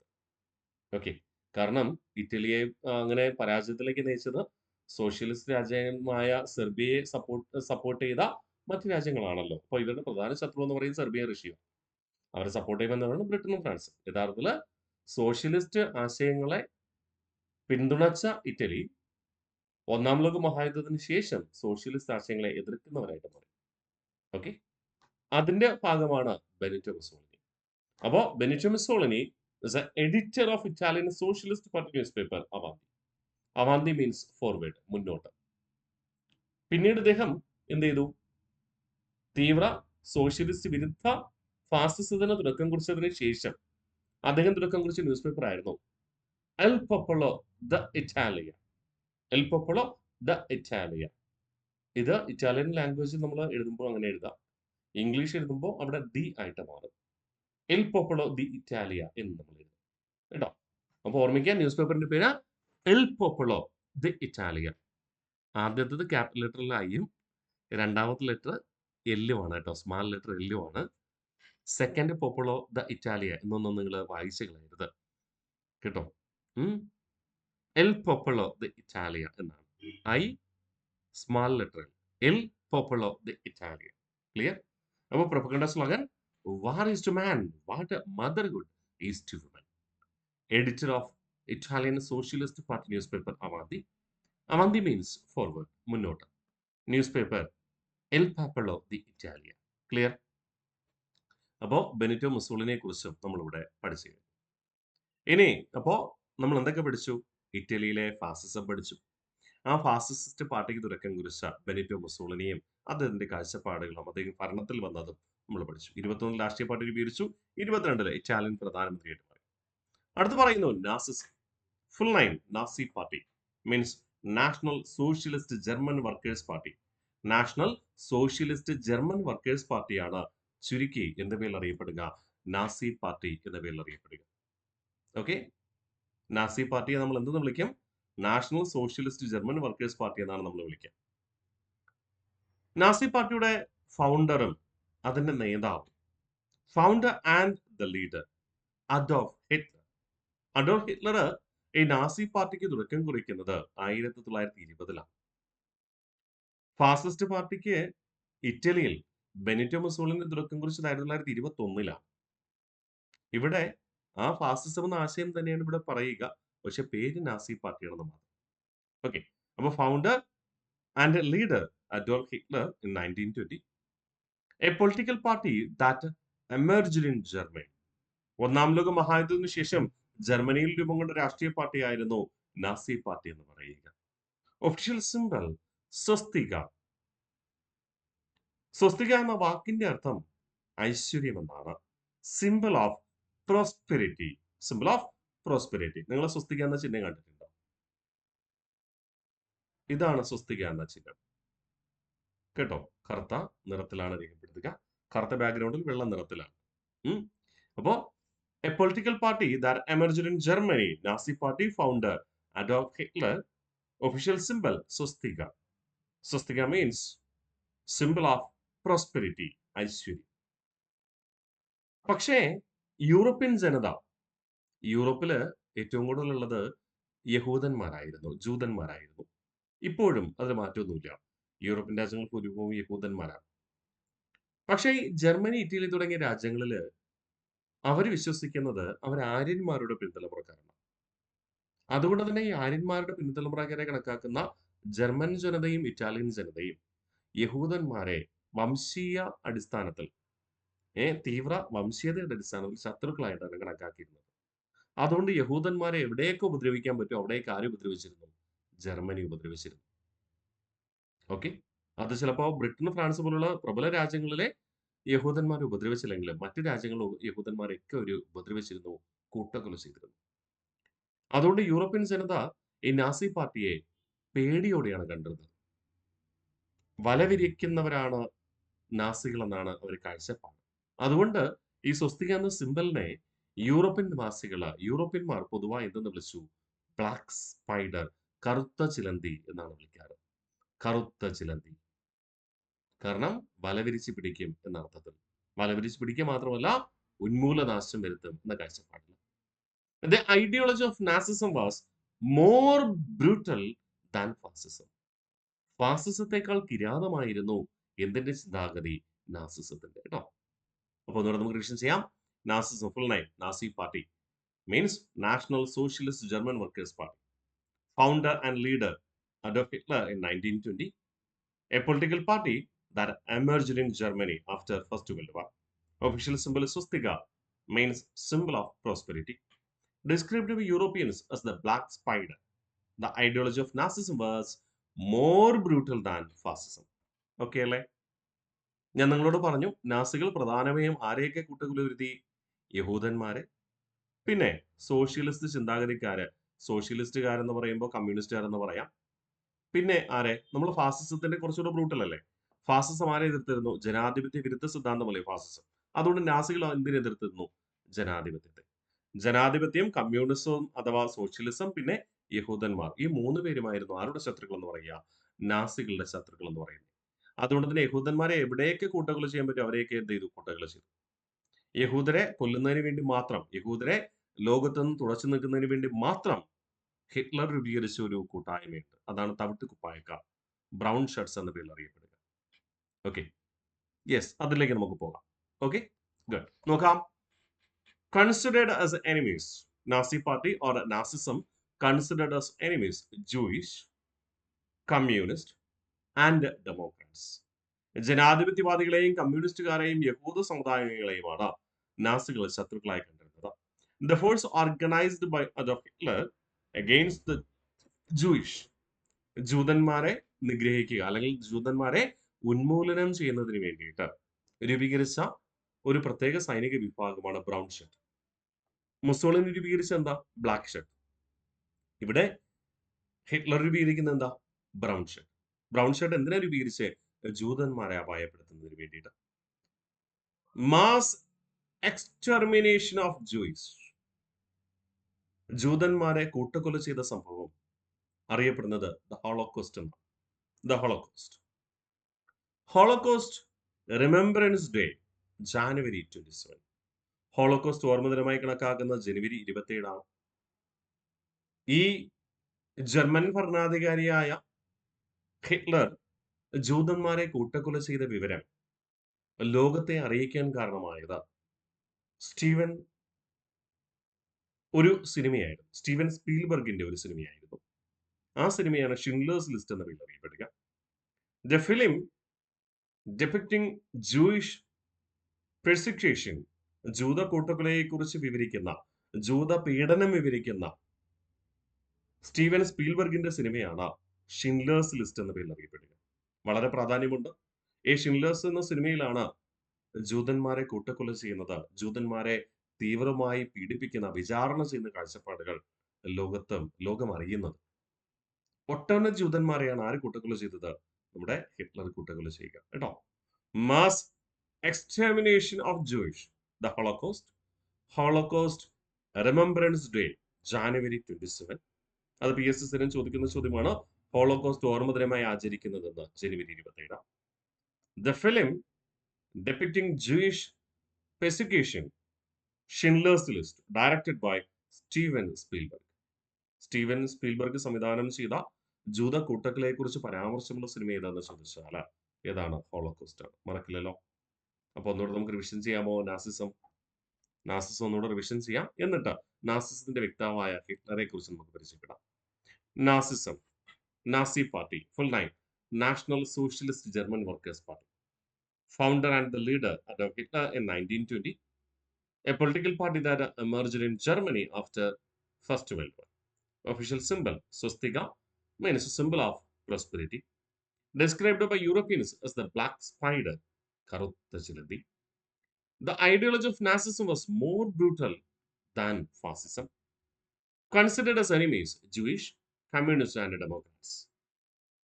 ഓക്കെ, കാരണം ഇറ്റലിയെ അങ്ങനെ പരാജയത്തിലേക്ക് നയിച്ചത് സോഷ്യലിസ്റ്റ് രാജ്യമായ സെർബിയയെ സപ്പോർട്ട് ചെയ്ത മറ്റു രാജ്യങ്ങളാണല്ലോ. അപ്പൊ ഇവരുടെ പ്രധാന ശത്രു എന്ന് പറയുന്നത് സെർബിയ, റഷ്യ. അവരെ സപ്പോർട്ട് ചെയ്യുമെന്നാണ് ബ്രിട്ടനും ഫ്രാൻസും. യഥാർത്ഥത്തില് സോഷ്യലിസ്റ്റ് ആശയങ്ങളെ പിന്തുണച്ച ഇറ്റലി ഒന്നാം ലോക മഹായുദ്ധത്തിന് ശേഷം സോഷ്യലിസ്റ്റ് ആശയങ്ങളെ എതിർക്കുന്നവരായിട്ട് മാറി. ഓക്കെ, അതിന്റെ ഭാഗമാണ് ബെനിറ്റോ മുസോളിനി. അപ്പോ Benito Mussolini is an editor of Italian Socialist Party newspaper Avanti. Avanti means forward, മുന്നോട്ട്. പിന്നീട് ഇദ്ദേഹം എന്ത് ചെയ്തു? തീവ്ര സോഷ്യലിസ്റ്റ് വിരുദ്ധ ഫാസിസത്തിന് തുടക്കം കുറിച്ചതിന് ശേഷം അദ്ദേഹം തുടക്കം കുറിച്ച ന്യൂസ് പേപ്പർ ആയിരുന്നു Il Popolo di Italia. Il Popolo di Italia. ഇത് ഇറ്റാലിയൻ ലാംഗ്വേജിൽ നമ്മൾ എഴുതുമ്പോൾ അങ്ങനെ എഴുതാം. ഇംഗ്ലീഷ് എഴുതുമ്പോൾ അവിടെ ദി ആയിട്ട് മാറും. എൽ പോപ്പുളോ ദി ഇറ്റാലിയ എന്ന് നമ്മൾ എഴുതും കേട്ടോ. അപ്പൊ ഓർമ്മിക്കാൻ, ന്യൂസ് പേപ്പറിന്റെ പേര് എൽ പോപ്പുളോ ദി ഇറ്റാലിയ. ആദ്യത്തേത് ക്യാപിറ്റൽ ലെറ്ററിൽ ഐയും രണ്ടാമത്തെ ലെറ്റർ എല്ലും ആണ് കേട്ടോ, സ്മാൾ ലെറ്റർ എല്ലും ആണ്. സെക്കൻഡ് പോപ്പുളോ ദ ഇറ്റാലിയ എന്നൊന്നും നിങ്ങൾ വായിച്ചു കളയരുത് കേട്ടോ. എൽ പോപ്പുളോ ദി ഇറ്റാലിയ എന്നാണ്. I small letter Il Popolo di Italia. Clear? അപ്പൊ propaganda slogan: War is to man what motherhood is to woman. Editor of Italian Socialist Party newspaper Avanti. Avanti means forward, മുന്നോട്ട്. Newspaper El Popolo di Italia. Clear? അപ്പോൾ ബെനിറ്റോ മുസോളിനിയെ കുറിച്ചും നമ്മളിവിടെ പഠിച്ചു കഴിഞ്ഞു. ഇനി അപ്പോൾ നമ്മൾ എന്തൊക്കെ പഠിച്ചു? ഇറ്റലിയിലെ ഫാസിസം പഠിച്ചു. ആ ഫാസിസ്റ്റ് പാർട്ടിക്ക് തുടക്കം കുറിച്ച ബെനിറ്റോ മുസോളിനിയും അദ്ദേഹത്തിന്റെ കാഴ്ചപ്പാടുകളും അദ്ദേഹം ഭരണത്തിൽ വന്നതും നമ്മൾ പഠിച്ചു. 21 രാഷ്ട്രീയ പാർട്ടി രൂപീകരിച്ചു. 22 ഇറ്റാലിയൻ പ്രധാനമന്ത്രിയായിട്ട് മാറി. അടുത്ത് പറയുന്നു Nazism. Full name Nazi party means national socialist German workers party. National socialist German workers പാർട്ടിയാണ് ചുരുക്കി എന്ന പേരിൽ അറിയപ്പെടുക നാസി പാർട്ടി എന്ന പേരിൽ അറിയപ്പെടുക. ഓക്കെ, നാസി പാർട്ടിയെ നമ്മൾ എന്തെന്ന് വിളിക്കും? National socialist German workers party എന്നാണ് നമ്മൾ വിളിക്കുക. നാസി പാർട്ടിയുടെ ഫൗണ്ടറും അതിന്റെ നേതാവും, founder and the leader Adolf Hitler. Adolf Hitler ഈ നാസി പാർട്ടിക്ക് തുടക്കം കുറിക്കുന്നത് 1920-ലാണ്. ഫാസിസ്റ്റ് പാർട്ടിക്ക് ഇറ്റലിയിൽ ബെനിറ്റോ മുസോളിനി തുടക്കം കുറിച്ചത് 1921-ലാണ്. ഇവിടെ ആ ഫാസിസം എന്ന ആശയം തന്നെയാണ് ഇവിടെ പറയുക, പക്ഷെ പേര് നാസി പാർട്ടിയാണെന്ന് മാത്രം. ഓക്കെ, അപ്പൊ founder and leader Adolf Hitler in 1920. A political party that emerged in Germany. ഒന്നാം ലോക മഹായുദ്ധത്തിന് ശേഷം ജർമ്മനിയിൽ രൂപം കൊണ്ട രാഷ്ട്രീയ പാർട്ടിയായിരുന്നു നാസി പാർട്ടി എന്ന് പറയുക. Official symbol swastika. സ്വസ്തിക എന്ന വാക്കിന്റെ അർത്ഥം ഐശ്വര്യം എന്നാണ്. Symbol of prosperity. Symbol of prosperity. നിങ്ങൾ സ്വസ്തിക എന്ന ചിഹ്നം കണ്ടിട്ടുണ്ടോ? ഇതാണ് സ്വസ്തിക എന്ന ചിഹ്നം കേട്ടോ. കറുത്ത നിറത്തിലാണ് രേഖപ്പെടുത്തുക. കറുത്ത ബാക്ക്ഗ്രൗണ്ടിൽ വെള്ള നിറത്തിലാണ്. അപ്പോ a political party that emerged in Germany, Nazi party founder Adolf Hitler, official symbol swastika. Swastika means symbol of prosperity, ഐശ്വര്യം. പക്ഷേ യൂറോപ്യൻ ജനത, യൂറോപ്പില് ഏറ്റവും കൂടുതലുള്ളത് യഹൂദന്മാരായിരുന്നു, ജൂതന്മാരായിരുന്നു. ഇപ്പോഴും അതിൽ മാറ്റമൊന്നുമില്ല. യൂറോപ്യൻ രാജ്യങ്ങൾ ഭൂരിഭാഗവും യഹൂദന്മാരാണ്. പക്ഷേ ജർമ്മനി, ഇറ്റലി തുടങ്ങിയ രാജ്യങ്ങളിൽ അവർ വിശ്വസിക്കുന്നത് അവർ ആര്യന്മാരുടെ പിൻതലമുറക്കാരാണ്. അതുകൊണ്ട് തന്നെ ഈ ആര്യന്മാരുടെ പിൻതലമുറക്കാരെ കണക്കാക്കുന്ന ജർമ്മൻ ജനതയും ഇറ്റാലിയൻ ജനതയും യഹൂദന്മാരെ വംശീയ അടിസ്ഥാനത്തിൽ തീവ്ര വംശീയതയുടെ അടിസ്ഥാനത്തിൽ ശത്രുക്കളായിട്ടാണ് കണക്കാക്കിയിരുന്നത്. അതുകൊണ്ട് യഹൂദന്മാരെ എവിടെയൊക്കെ ഉപദ്രവിക്കാൻ പറ്റും അവിടെയൊക്കെ ആര് ഉപദ്രവിച്ചിരുന്നു? ജർമ്മനി ഉപദ്രവിച്ചിരുന്നു. ഓക്കെ, അത് ചിലപ്പോൾ ബ്രിട്ടൻ, ഫ്രാൻസ് പോലുള്ള പ്രബല രാജ്യങ്ങളിലെ യഹൂദന്മാരെ ഉപദ്രവിച്ചില്ലെങ്കിലും മറ്റു രാജ്യങ്ങളിൽ യഹൂദന്മാരെയൊക്കെ ഒരു ഉപദ്രവിച്ചിരുന്നു, കൂട്ടക്കൊല ചെയ്തിരുന്നു. അതുകൊണ്ട് യൂറോപ്യൻ ജനത ഈ നാസി പാർട്ടിയെ പേടിയോടെയാണ് കണ്ടിരുന്നത്. വലവിരിക്കുന്നവരാണ് നാസികൾ എന്നാണ് അവർ കാഴ്ചപ്പാട്. അതുകൊണ്ട് ഈ സ്വസ്തിക എന്ന സിംബലിനെ യൂറോപ്യൻ നിവാസികള്, യൂറോപ്യന്മാർ പൊതുവായി എന്തെന്ന് വിളിച്ചു? ബ്ലാക്ക് സ്പൈഡർ, കറുത്ത ചിലന്തി എന്നാണ് വിളിക്കാറ്. കറുത്ത ചിലന്തി. കാരണം വലവിരിച്ച് പിടിക്കും എന്ന അർത്ഥത്തിൽ. വലവിരിച്ച് പിടിക്കുക മാത്രമല്ല ഉന്മൂലനാശം വരുത്തും എന്ന കാഴ്ചപ്പാടിൽ. The ideology of Nazism was more brutal than fascism. ഫാസിസത്തെക്കാൾ കിരാതമായിരുന്നു എന്തിന്റെ ചിന്താഗതി? നാസിസത്തിന്റെ കേട്ടോ. അപ്പൊ ഒന്നുകൂടെ നമുക്ക് റിവിഷൻ ചെയ്യാം. Nazism full name, Nazi party means national socialist German workers party. Founder and leader Adolf Hitler in 1920. A political party that emerged in Germany after First World War. Official symbol is swastika, means symbol of prosperity. Described by Europeans as the black spider. The ideology of Nazism was more brutal than fascism. Okay അല്ലേ? ഞാൻ നിങ്ങളോട് പറഞ്ഞു നാസികൾ പ്രധാനമായും ആരെയൊക്കെ കൂട്ടക്കൊല വരുത്തി? യഹൂദന്മാരെ, പിന്നെ സോഷ്യലിസ്റ്റ് ചിന്താഗതിക്കാര്. സോഷ്യലിസ്റ്റുകാരെന്ന് പറയുമ്പോൾ കമ്മ്യൂണിസ്റ്റുകാരെന്ന് പറയാം. പിന്നെ ആരെ? നമ്മൾ ഫാസിസത്തിന്റെ കുറച്ചുകൂടെ ബ്രൂട്ടൽ അല്ലേ? ഫാസിസം ആരെ എതിർത്തിരുന്നു? ജനാധിപത്യ വിരുദ്ധ സിദ്ധാന്തമല്ലേ ഫാസിസം. അതുകൊണ്ട് നാസികൾ എന്തിനെ എതിർത്തിരുന്നു? ജനാധിപത്യത്തെ. ജനാധിപത്യം, കമ്മ്യൂണിസം അഥവാ സോഷ്യലിസം, പിന്നെ യഹൂദന്മാർ, ഈ 3 പേരുമായിരുന്നു ആരുടെ ശത്രുക്കൾ എന്ന് പറയുക? നാസികളുടെ ശത്രുക്കൾ എന്ന് പറയുന്നത്. അതുകൊണ്ട് തന്നെ യഹൂദന്മാരെ എവിടെയൊക്കെ കൂട്ടക്കൊല ചെയ്യാൻ പറ്റും അവരെയൊക്കെ എന്ത് ചെയ്തു? കൂട്ടക്കൊല ചെയ്തു. യഹൂദരെ കൊല്ലുന്നതിന് വേണ്ടി മാത്രം, യഹൂദരെ ലോകത്ത് നിന്ന് തുടച്ചു നിൽക്കുന്നതിന് വേണ്ടി മാത്രം ഹിറ്റ്ലർ രൂപീകരിച്ച ഒരു കൂട്ടായ്മയുണ്ട്. അതാണ് തവിട്ട് കുപ്പായക്കാർ, ബ്രൗൺ ഷർട്ട്സ് എന്ന പേരിൽ അറിയപ്പെടുക. ഓക്കെ, യെസ്, അതിലേക്ക് നമുക്ക് പോകാം. Okay, good. നോക്കാം. Considered as enemies, Nazi party or Nazism considered as enemies Jewish, Communist and Democrats. ജനാധിപത്യവാദികളെയും കമ്മ്യൂണിസ്റ്റുകാരെയും യഹൂദ സമുദായങ്ങളെയുമാണ് നാസികൾ ശത്രുക്കളായി കണ്ടിരുന്നത്. The force organized by Adolf Hitler against the Jewish, ജൂതന്മാരെ നിഗ്രഹിക്കുക അല്ലെങ്കിൽ ജൂതന്മാരെ ഉന്മൂലനം ചെയ്യുന്നതിന് വേണ്ടിയിട്ട് രൂപീകരിച്ച ഒരു പ്രത്യേക സൈനിക വിഭാഗമാണ് ബ്രൗൺ ഷർട്ട്. മുസോളിനി രൂപീകരിച്ച എന്താ? Black shirt. ഇവിടെ ഹിറ്റ്ലർ രൂപീകരിക്കുന്ന എന്താ? Brown shirt. ബ്രൗൺ ഷർട്ട് എന്തിനാ രൂപീകരിച്ച്? ജൂതന്മാരെ അപായപ്പെടുത്തുന്നതിന് വേണ്ടിയിട്ട്. മാസ് എക്സ്റ്റർമിനേഷൻ ഓഫ് ജൂയിസ്, ജൂതന്മാരെ കൂട്ടക്കൊല ചെയ്ത സംഭവം അറിയപ്പെടുന്നത് ദ ഹോളോകോസ്റ്റ് എന്നാണ്. The Holocaust. Holocaust remembrance day January 27. ഹോളോകോസ്റ്റ് ഓർമ്മദിനമായി കണക്കാക്കുന്നത് ജനുവരി 27 ഈ ജർമ്മൻ ഭരണാധികാരിയായ ഹിറ്റ്ലർ ജൂതന്മാരെ കൂട്ടക്കൊല ചെയ്ത വിവരം ലോകത്തെ അറിയിക്കാൻ കാരണമായത് ഒരു സിനിമയായിരുന്നു. സ്റ്റീവൻ സ്പീൽബർഗിന്റെ ഒരു സിനിമയായിരുന്നു. ആ സിനിമയാണ് ഷിൻഡ്ലേഴ്സ് ലിസ്റ്റ് എന്ന പേരിൽ അറിയപ്പെടുക. The film depicting Jewish persecution, ജൂത കൂട്ടക്കൊലയെ കുറിച്ച് വിവരിക്കുന്ന, ജൂത പീഡനം വിവരിക്കുന്ന സ്റ്റീവൻ സ്പീൽബർഗിന്റെ സിനിമയാണ് ഷിൻലേഴ്സ് ലിസ്റ്റ് എന്ന പേരിൽ അറിയപ്പെടുക. വളരെ പ്രാധാന്യമുണ്ട്. ഈ ഷിൻലേഴ്സ് എന്ന സിനിമയിലാണ് ജൂതന്മാരെ കൂട്ടക്കൊല ചെയ്യുന്നത്, ജൂതന്മാരെ തീവ്രമായി പീഡിപ്പിക്കുന്ന, വിചാരണ ചെയ്യുന്ന കാഴ്ചപ്പാടുകൾ ലോകം അറിയുന്നത്. ഒട്ടനവധി ജൂതന്മാരെയാണ് ആര് കൂട്ടക്കൊല ചെയ്തത്? നമ്മുടെ ഹിറ്റ്ലർ കൂട്ടക്കൊല ചെയ്യുക കേട്ടോ. Mass extermination of Jewish, the Holocaust remembrance day, January 27. അത് PSC സ്ഥിരം ചോദിക്കുന്ന ചോദ്യമാണ്. ഹോളോകോസ്റ്റ് ഓർമ്മ ദിനമായി ആചരിക്കുന്നതെന്ന് ജനുവരി 27. The film depicting Jewish persecution, Schindler's List, directed by Steven Spielberg. Steven Spielberg സംവിധാനം ചെയ്ത ജൂത കൂട്ടക്കൊലയെ കുറിച്ച് പരാമർശമുള്ള സിനിമ ഏതാണെന്ന് ചോദിച്ചാൽ ഏതാണ്? ഹോളോകോസ്റ്റ് ആണ്. മറക്കില്ലല്ലോ. അപ്പൊ ഒന്നുകൂടെ നമുക്ക് റിവിഷൻ ചെയ്യാമോ? നാസിസം ഒന്നുകൂടെ റിവിഷൻ ചെയ്യാം. എന്നിട്ട് നാസിസത്തിന്റെ വ്യക്താവായ ഹിറ്റ്ലറെ കുറിച്ച് നമുക്ക് പരിചയപ്പെടാം. Nazism, Nazi party, full name national socialist German workers party, founder and the leader Adolf Hitler in 1920, a political party that emerged in Germany after First World War. Official symbol, swastika, means a symbol of prosperity. Described by Europeans as the black spider, കറുത്ത ചിലന്തി. The ideology of Nazism was more brutal than fascism. Considered as enemies, Jewish, communists, and Democrats.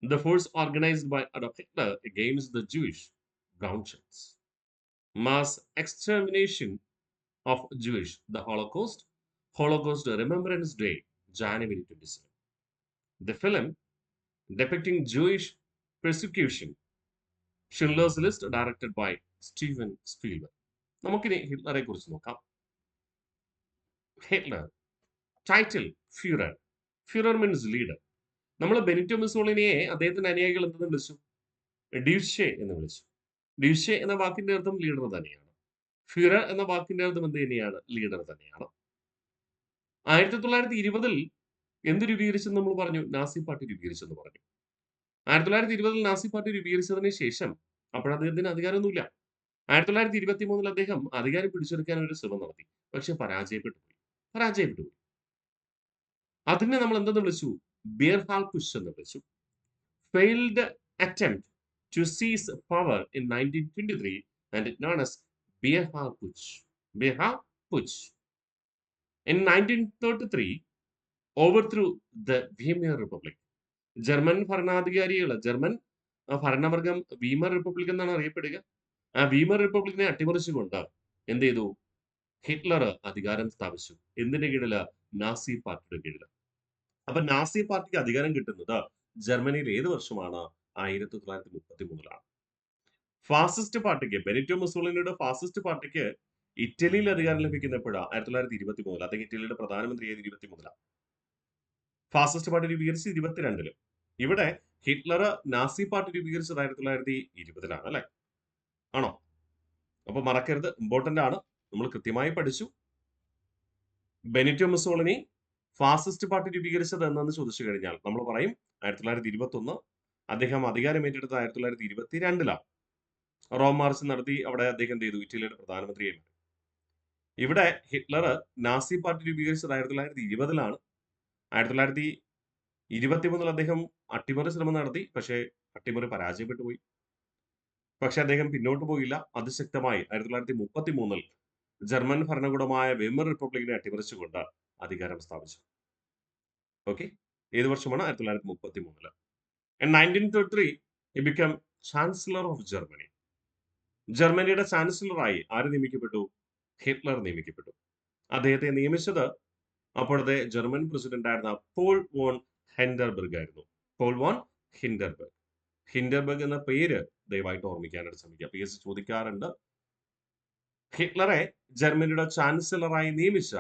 The force organized by Adolf Hitler against the Jewish, brown shirts. Mass extermination of Jewish, the Holocaust Remembrance Day, January 27. The film depicting Jewish persecution, Schindler's List, directed by Steven Spielberg. നമുക്കിനി ഹിറ്റ്ലറെ കുറിച്ച് നോക്കാം. Hitler, title Fuhrer. Fuhrer means leader. നമ്മൾ ബെനിറ്റോ മുസോളിനിയെ അദ്ദേഹത്തിന്റെ അനുയായികൾ എന്തെന്ന് വിളിച്ചു? ഡ്യൂഷെ എന്ന് വിളിച്ചു. ഡ്യൂഷെ എന്ന വാക്കിന്റെ അർത്ഥം ലീഡർ തന്നെയാണ്. ഫ്യൂറർ എന്ന വാക്കിന്റെ അർത്ഥം എന്ത് തന്നെയാണ്? ലീഡർ തന്നെയാണ്. 1920 എന്ത് രൂപീകരിച്ചെന്ന് നമ്മൾ പറഞ്ഞു? നാസി പാർട്ടി രൂപീകരിച്ചെന്ന് പറഞ്ഞു. 1920 നാസി പാർട്ടി രൂപീകരിച്ചതിന് ശേഷം അപ്പോൾ അദ്ദേഹത്തിന് അധികാരമൊന്നുമില്ല. 1923 അദ്ദേഹം അധികാരം പിടിച്ചെടുക്കാൻ ഒരു ശ്രമം നടത്തി. പക്ഷെ പരാജയപ്പെട്ടു പോയി. അതിനെ നമ്മൾ എന്തെന്ന് വിളിച്ചു? ബിയർഹാൾ പുഷ് എന്ന് വിളിച്ചു. Failed attempt to seize power in 1923 and known as beer hall putsch. In 1933, overthrew the Weimar Republic. German ഭരണാധികാരികൾ, ജർമ്മൻ ഭരണവർഗം വീമർ റിപ്പബ്ലിക് എന്നാണ് അറിയപ്പെടുക. ആ വീമർ റിപ്പബ്ലിക്കിനെ അട്ടിമറിച്ചുകൊണ്ട് എന്ത് ചെയ്തു? ഹിറ്റ്ലർ അധികാരം സ്ഥാപിച്ചു. എന്തിന്റെ കീഴില്? നാസി പാർട്ടിയുടെ കീഴില്. അപ്പൊ നാസി പാർട്ടിക്ക് അധികാരം കിട്ടുന്നത് ജർമ്മനിയിൽ ഏത് വർഷമാണ്? 1933. ഫാസിസ്റ്റ് പാർട്ടിക്ക്, ബെനിറ്റോ മുസോളിനിയുടെ ഫാസിസ്റ്റ് പാർട്ടിക്ക് ഇറ്റലിയിൽ അധികാരം ലഭിക്കുന്നപ്പോഴാണ് 1923. അദ്ദേഹം ഇറ്റലിയുടെ പ്രധാനമന്ത്രിയായത് 23. ഫാസിസ്റ്റ് പാർട്ടി രൂപീകരിച്ച് 22. ഇവിടെ ഹിറ്റ്ലർ നാസി പാർട്ടി രൂപീകരിച്ചത് 1920 അല്ലെ? ആണോ? അപ്പൊ മറക്കരുത്, ഇമ്പോർട്ടന്റ് ആണ്. നമ്മൾ കൃത്യമായി പഠിച്ചു. ബെനിറ്റോ മുസോളിനി ഫാസിസ്റ്റ് പാർട്ടി രൂപീകരിച്ചത് എന്നു ചോദിച്ചു കഴിഞ്ഞാൽ നമ്മൾ പറയും 1921. അദ്ദേഹം അധികാരം ഏറ്റെടുത്തത് 1922. റോം മാർച്ച് നടത്തി അവിടെ അദ്ദേഹം എന്ത് ചെയ്തു? ഇറ്റലിയുടെ പ്രധാനമന്ത്രിയായി. ഇവിടെ ഹിറ്റ്ലർ നാസി പാർട്ടി രൂപീകരിച്ചത് 1920. 1923 അദ്ദേഹം അട്ടിമറി ശ്രമം നടത്തി. പക്ഷേ അട്ടിമറി പരാജയപ്പെട്ടു പോയി. പക്ഷെ അദ്ദേഹം പിന്നോട്ട് പോയില്ല. അതിശക്തമായി 1933 ജർമ്മൻ ഭരണകൂടമായ വെയ്മർ റിപ്പബ്ലിക്കിനെ അട്ടിമറിച്ചുകൊണ്ട് അധികാരം സ്ഥാപിച്ചു. ഓക്കെ, ഏത് വർഷമാണ്? 1933. In 1933 he became chancellor of Germany. ജർമ്മനിയുടെ ചാൻസലറായി ആര് നിയമിക്കപ്പെട്ടു? ഹിറ്റ്ലർ നിയമിക്കപ്പെട്ടു. അദ്ദേഹത്തെ നിയമിച്ചത് അപ്പോഴത്തെ ജർമ്മൻ പ്രസിഡന്റ് ആയിരുന്ന പോൾ വോൺ ഹിൻഡർബർഗ് ആയിരുന്നു. Paul von Hindenburg. ഹിൻഡർബർഗ് എന്ന പേര് ദയവായിട്ട് ഓർമ്മിക്കാനായിട്ട് ശ്രമിക്കുക. PSC ചോദിക്കാറുണ്ട്. ഹിറ്റ്ലറെ ജർമ്മനിയുടെ ചാൻസലറായി നിയമിച്ച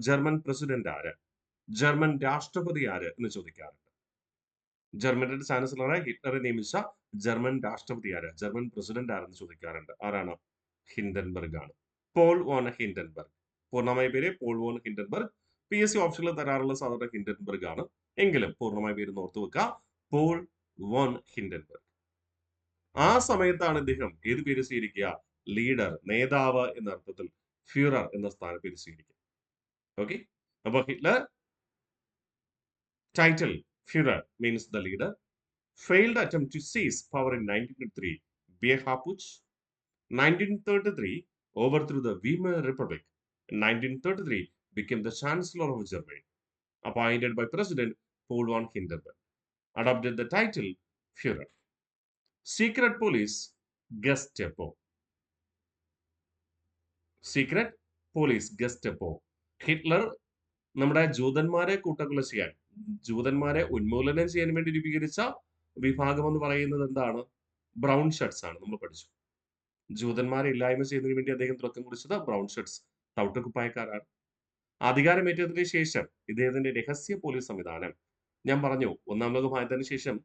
ജർമ്മൻ പ്രസിഡന്റ് ആര്? ജർമ്മൻ രാഷ്ട്രപതി ആര് എന്ന് ചോദിക്കാറുണ്ട്. ജർമ്മനിയുടെ ചാൻസലറായി ഹിറ്റ്ലറെ നിയമിച്ച ജർമ്മൻ രാഷ്ട്രപതി ആര്? ജർമ്മൻ പ്രസിഡന്റ് ആരെന്ന് ചോദിക്കാറുണ്ട്. ആരാണ്? ഹിൻഡൻബർഗ് ആണ്. Paul von Hindenburg. പൂർണ്ണമായ പേര് പോൾ വോൺ ഹിൻഡൻബർഗ്. PSC ഓപ്ഷനിൽ തരാറുള്ള സാധാരണ ഹിൻഡൻബർഗ് ആണ്. എങ്കിലും പൂർണ്ണമായ പേര് ഓർത്തു വെക്കുക, പോൾ വോൺ ഹിൻഡൻബർഗ്. ആ സമയത്താണ് ഇദ്ദേഹം ഏത് പേര് സ്വീകരിക്കുക? ലീഡർ, നേതാവ് എന്ന അർത്ഥത്തിൽ ഫ്യൂറർ എന്ന സ്ഥാനപ്പേര് സ്വീകരിക്കുക. ഓക്കെ, അപ്പൊ Hitler title Fuhrer means the leader. Failed attempt to seize power in 1923, Weimar Putsch. 1933 overthrew the Weimar Republic. In 1933 became the Chancellor of Germany, appointed by President Paul von Hindenburg. Adopted the title Führer. Secret Police Gestapo. Secret Police Gestapo. Hitler നമ്മുടെ ജൂതന്മാരെ കൂട്ടക്കൊല ചെയ്യാൻ, ജൂതന്മാരെ ഉന്മൂലനം ചെയ്യാൻ വേണ്ടി രൂപീകരിച്ച വിഭാഗം എന്ന് പറയുന്നത് എന്താണ്? ബ്രൗൺ ഷർട്ട്സ് ആണ്. നമ്മൾ പഠിച്ചു. ജൂതന്മാരെ ഇല്ലായ്മ ചെയ്യുന്നതിന് വേണ്ടി അദ്ദേഹം തുടക്കം കുറിച്ചത് ബ്രൗൺ ഷർട്ട്സ്, തവിട്ടുകുപ്പായക്കാരാണ്. അധികാരമേറ്റതിന് ശേഷം ഇദ്ദേഹത്തിന്റെ രഹസ്യ പോലീസ് സംവിധാനം, ഞാൻ പറഞ്ഞു ഒന്നാം ലോക മഹായുദ്ധത്തിന് ശേഷം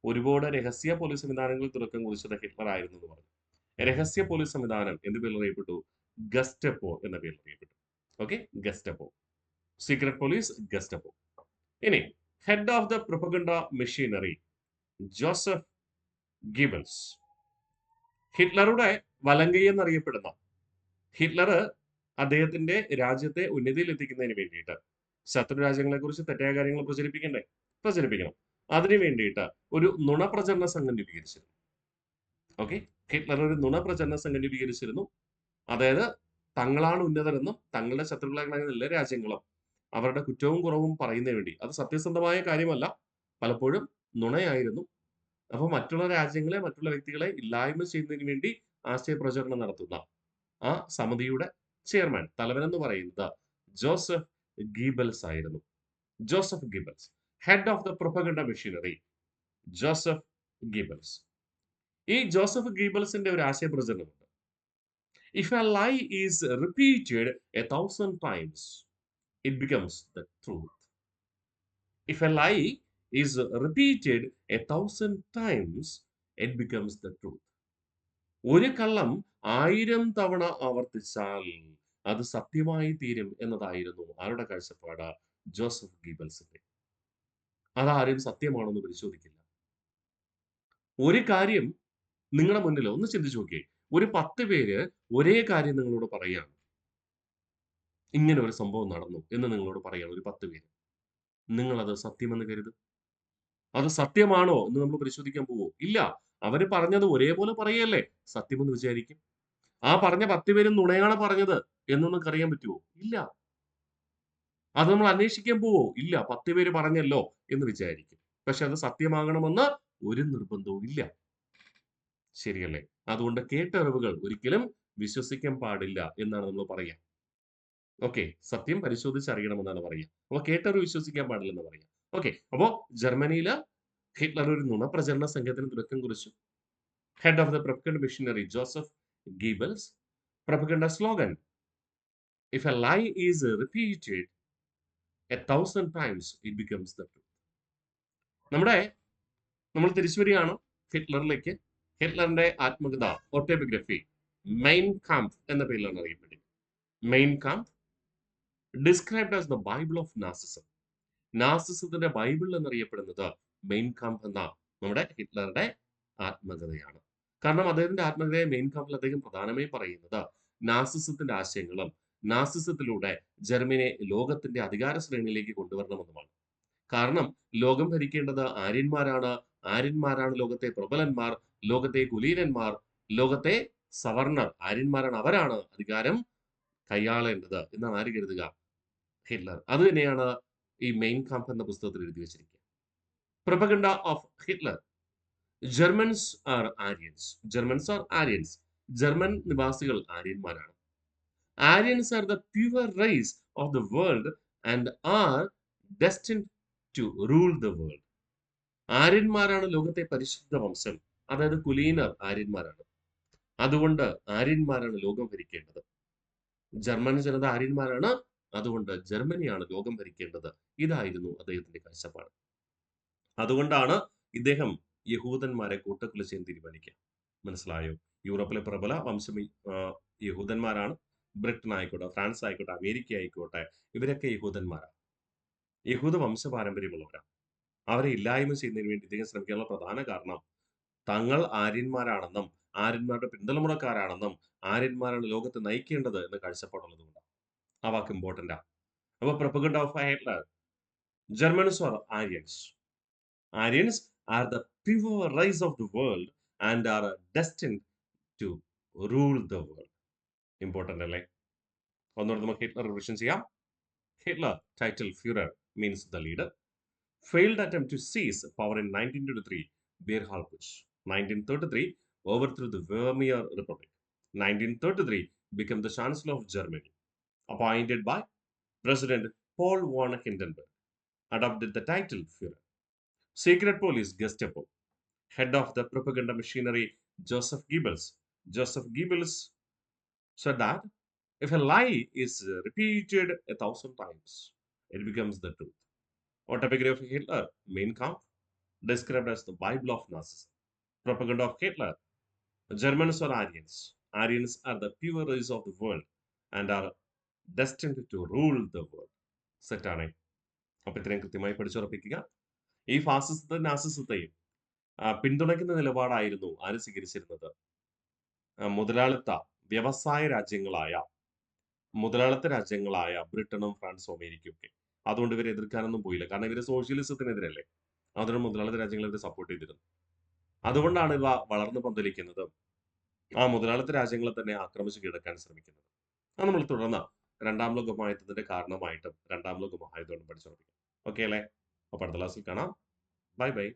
ഒരുപാട് രഹസ്യ പോലീസ് സംവിധാനങ്ങൾ തുടക്കം കുറിച്ചത് ഹിറ്റ്ലർ ആയിരുന്നു എന്ന് പറഞ്ഞു. രഹസ്യ പോലീസ് സംവിധാനം എന്ത് പേരിൽ അറിയപ്പെട്ടു? ഗസ്റ്റപ്പോ എന്ന പേരിൽ അറിയപ്പെട്ടു. Okay, Gestapo, secret police Gestapo. ഇനി head of the propaganda machinery Joseph Goebbels. ഹിറ്റ്ലറുടെ വലങ്കൈ എന്നറിയപ്പെടുന്ന ഹിറ്റ്ലർ അദ്ദേഹത്തിന്റെ രാജ്യത്തെ ഉന്നതിയിൽ എത്തിക്കുന്നതിന് വേണ്ടിയിട്ട് ശത്രു രാജ്യങ്ങളെ കുറിച്ച് തെറ്റായ കാര്യങ്ങൾ പ്രചരിപ്പിക്കണം. അതിനു വേണ്ടിയിട്ട് ഒരു നുണപ്രചരണ സംഘം രൂപീകരിച്ചിരുന്നു. ഓക്കെ, ഹിറ്റ്ലർ ഒരു നുണപ്രചരണ സംഘം രൂപീകരിച്ചിരുന്നു. അതായത് തങ്ങളാണ് ഉന്നതരെന്നും തങ്ങളുടെ ശത്രുക്കളായ എല്ലാ രാജ്യങ്ങളും അവരുടെ കുറ്റവും കുറവും പറയുന്നതിന് വേണ്ടി, അത് സത്യസന്ധമായ കാര്യമല്ല, പലപ്പോഴും നുണയായിരുന്നു. അപ്പൊ മറ്റുള്ള രാജ്യങ്ങളെ, മറ്റുള്ള വ്യക്തികളെ ഇല്ലായ്മ ചെയ്യുന്നതിന് വേണ്ടി ആശയപ്രചരണം നടത്തുന്ന ആ സമിതിയുടെ ചെയർമാൻ, തലവൻ എന്ന് പറയുന്നത് ജോസഫ് ഗീബൽസ് ആയിരുന്നു. Joseph Goebbels, head of the propaganda machinery Joseph Goebbels. ഈ ജോസഫ് ഗീബൽസിന്റെ ഒരു ആശയപ്രചരണമുണ്ട്. If a lie is repeated 1,000 times, it becomes the truth. If a lie is repeated 1,000 times, it becomes the truth. ഒരു കള്ളം 1000 തവണ ആവർത്തിച്ചാൽ അത് സത്യമായി തീരും എന്നതായിരുന്നു ആരുടെ കാഴ്ചപ്പാട്? ജോസഫ് ഗീബൽസിന്റെ. അതാരും സത്യമാണെന്ന് പരിശോധിക്കില്ല. ഒരു കാര്യം നിങ്ങളുടെ മുന്നിൽ ഒന്ന് ചിന്തിച്ചു നോക്കിയേ, ഒരു 10 പേര് ഒരേ കാര്യം നിങ്ങളോട് പറയാണ്, ഇങ്ങനെ ഒരു സംഭവം നടന്നു എന്ന് നിങ്ങളോട് പറയാണ് ഒരു 10 പേര്. നിങ്ങൾ അത് സത്യമെന്ന് കരുതും? അത് സത്യമാണോ എന്ന് നമ്മൾ പരിശോധിക്കാൻ പോവോ? ഇല്ല. അവര് പറഞ്ഞത് ഒരേപോലെ പറയല്ലേ സത്യമെന്ന് വിചാരിക്കും. ആ പറഞ്ഞ 10 പേരും നുണയാണ് പറഞ്ഞത് എന്ന് നമുക്ക് അറിയാൻ പറ്റുമോ? ഇല്ല. അത് നമ്മൾ അന്വേഷിക്കാൻ പോവോ? ഇല്ല. 10 പേര് പറഞ്ഞല്ലോ എന്ന് വിചാരിക്കും. പക്ഷെ അത് സത്യമാകണമെന്ന് ഒരു നിർബന്ധവും ഇല്ല. ശരിയല്ലേ? അതുകൊണ്ട് കേട്ടറിവുകൾ ഒരിക്കലും വിശ്വസിക്കാൻ പാടില്ല എന്നാണ് നമ്മൾ പറയുക. ഓക്കെ, സത്യം പരിശോധിച്ചറിയണമെന്നാണ് പറയുക. അപ്പൊ കേട്ടറിവ് വിശ്വസിക്കാൻ പാടില്ലെന്ന് പറയാം. ഓക്കെ, അപ്പോ ജർമ്മനിയില് ഹിറ്റ്ലർ ഒരു നുണപ്രചരണ സംഘത്തിന് തുടക്കം കുറിച്ചു. Head of the propaganda machinery Joseph Goebbels. Propaganda slogan, if a lie is repeated 1,000 times, it becomes the truth. നമ്മൾ തിരിച്ചു വരികയാണ് ഹിറ്റ്ലറിലേക്ക്. ഹിറ്റ്ലറിന്റെ ആത്മകഥ, ഓട്ടോബയോഗ്രഫി, മെയിൻ കാംപ് എന്ന പേരിലാണ് അറിയപ്പെടുന്നത്. Mein Kampf described as the bible of Nazism. നാസിസത്തിന്റെ ബൈബിൾ എന്നറിയപ്പെടുന്നത് മെയിൻ കാംപ് എന്ന നമ്മുടെ ഹിറ്റ്ലറുടെ ആത്മകഥയാണ്. കാരണം അദ്ദേഹത്തിന്റെ ആത്മകഥയെ മെയിൻ കാമ്പിൽ അദ്ദേഹം പ്രധാനമായും പറയുന്നത് നാസിസത്തിന്റെ ആശയങ്ങളും നാസിസത്തിലൂടെ ജർമ്മനിയെ ലോകത്തിന്റെ അധികാര ശ്രേണിയിലേക്ക് കൊണ്ടുവരണമെന്നുമാണ്. കാരണം ലോകം ഭരിക്കേണ്ടത് ആര്യന്മാരാണ്. ആര്യന്മാരാണ് ലോകത്തെ പ്രബലന്മാർ, ലോകത്തെ കുലീനന്മാർ, ലോകത്തെ സവർണർ. ആര്യന്മാരാണ്, അവരാണ് അധികാരം കൈയാളേണ്ടത് എന്നാണ് ആര് കരുതുക? ഹിറ്റ്ലർ. അത് തന്നെയാണ് ഈ മെയിൻ കാംപ് എന്ന പുസ്തകത്തിൽ എഴുതി വെച്ചിരിക്കുക. Propaganda of Hitler. Germans are Aryans. Germans are Aryans. German നിവാസികൾ ആര്യന്മാരാണ്. Aryans are the pure race of the world and are destined to rule the world. ആര്യന്മാരാണ് ലോകത്തെ പരിശുദ്ധ വംശം. അതായത് കുലീനർ ആര്യന്മാരാണ്. അതുകൊണ്ട് ആര്യന്മാരാണ് ലോകം ഭരിക്കേണ്ടത്. ജർമ്മൻ ജനത ആര്യന്മാരാണ്. അതുകൊണ്ട് ജർമ്മനിയാണ് ലോകം ഭരിക്കേണ്ടത്. ഇതായിരുന്നു അദ്ദേഹത്തിന്റെ കാഴ്ചപ്പാട്. അതുകൊണ്ടാണ് ഇദ്ദേഹം യഹൂദന്മാരെ കൂട്ടക്കൊല ചെയ്യാൻ തീരുമാനിക്കുക. മനസ്സിലായോ? യൂറോപ്പിലെ പ്രബല വംശം യഹൂദന്മാരാണ്. ബ്രിട്ടൻ ആയിക്കോട്ടെ, ഫ്രാൻസ് ആയിക്കോട്ടെ, അമേരിക്ക ആയിക്കോട്ടെ, ഇവരൊക്കെ യഹൂദന്മാരാണ്. യഹൂദ വംശ പാരമ്പര്യമുള്ളവരാണ്. അവരെ ഇല്ലായ്മ ചെയ്യുന്നതിന് വേണ്ടി ഇദ്ദേഹം ശ്രമിക്കാനുള്ള പ്രധാന കാരണം തങ്ങൾ ആര്യന്മാരാണെന്നും ആര്യന്മാരുടെ പിന്തലമുറക്കാരാണെന്നും ആര്യന്മാരാണ് ലോകത്തെ നയിക്കേണ്ടത് എന്ന കാഴ്ചപ്പാടുള്ളതുകൊണ്ടാണ്. ആ വാക്ക് ഇമ്പോർട്ടന്റ് ആണ്. അപ്പൊ propaganda of Hitler, Germans or Aryans. Aryans are the pure race of the world and are destined to rule the world. Important അല്ലേ? ഒന്നുകൂടെ നമുക്ക് ഹിറ്റ്ലർ റിവിഷൻ ചെയ്യാം. Hitler, title Führer, means the leader, failed attempt to seize power in 1923, Beer Putsch. 1933, overthrew the Weimar Republic. 1933, became the Chancellor of Germany, appointed by President Paul von Hindenburg, adopted the title Führer. Secret Police Gestapo, head of the propaganda machinery Joseph Goebbels. Joseph Goebbels said that if a lie is repeated 1,000 times, it becomes the truth. Autobiography of Hitler, Mein Kampf, described as the Bible of Nazism. Propaganda of Hitler, Germans or Aryans. Aryans are the pure race of the world and are destined to rule the world. സെറ്റാണ്. അപ്പൊ ഇത്രയും കൃത്യമായി പഠിച്ചുറപ്പിക്കുക. ഈ ഫാസിസത്തെ നാസിസത്തെയും പിന്തുണയ്ക്കുന്ന നിലപാടായിരുന്നു ആര് സ്വീകരിച്ചിരുന്നത്? മുതലാളിത്ത വ്യവസായ രാജ്യങ്ങളായ ബ്രിട്ടനും ഫ്രാൻസും അമേരിക്കയും ഒക്കെ. അതുകൊണ്ട് ഇവരെ എതിർക്കാനൊന്നും പോയില്ല. കാരണം ഇവര് സോഷ്യലിസത്തിനെതിരല്ലേ. അതിന് മുതലാളിത്ത രാജ്യങ്ങൾ ഇവരെ സപ്പോർട്ട് ചെയ്തിരുന്നു. അതുകൊണ്ടാണ് ഇവ വളർന്നു പന്തലിക്കുന്നതും ആ മുതലാളിത്ത രാജ്യങ്ങളെ തന്നെ ആക്രമിച്ച് കീഴടക്കാൻ ശ്രമിക്കുന്നത്. അത് നമ്മൾ തുടർന്ന് രണ്ടാം ലോക മഹായുദ്ധത്തിന്റെ കാരണമായിട്ടും രണ്ടാം ലോക മഹായുദ്ധം പഠിച്ചുറപ്പിക്കും. ഓക്കെ അല്ലേ? അപ്പൊ അടുത്ത ക്ലാസ്സിൽ കാണാം. Bye bye.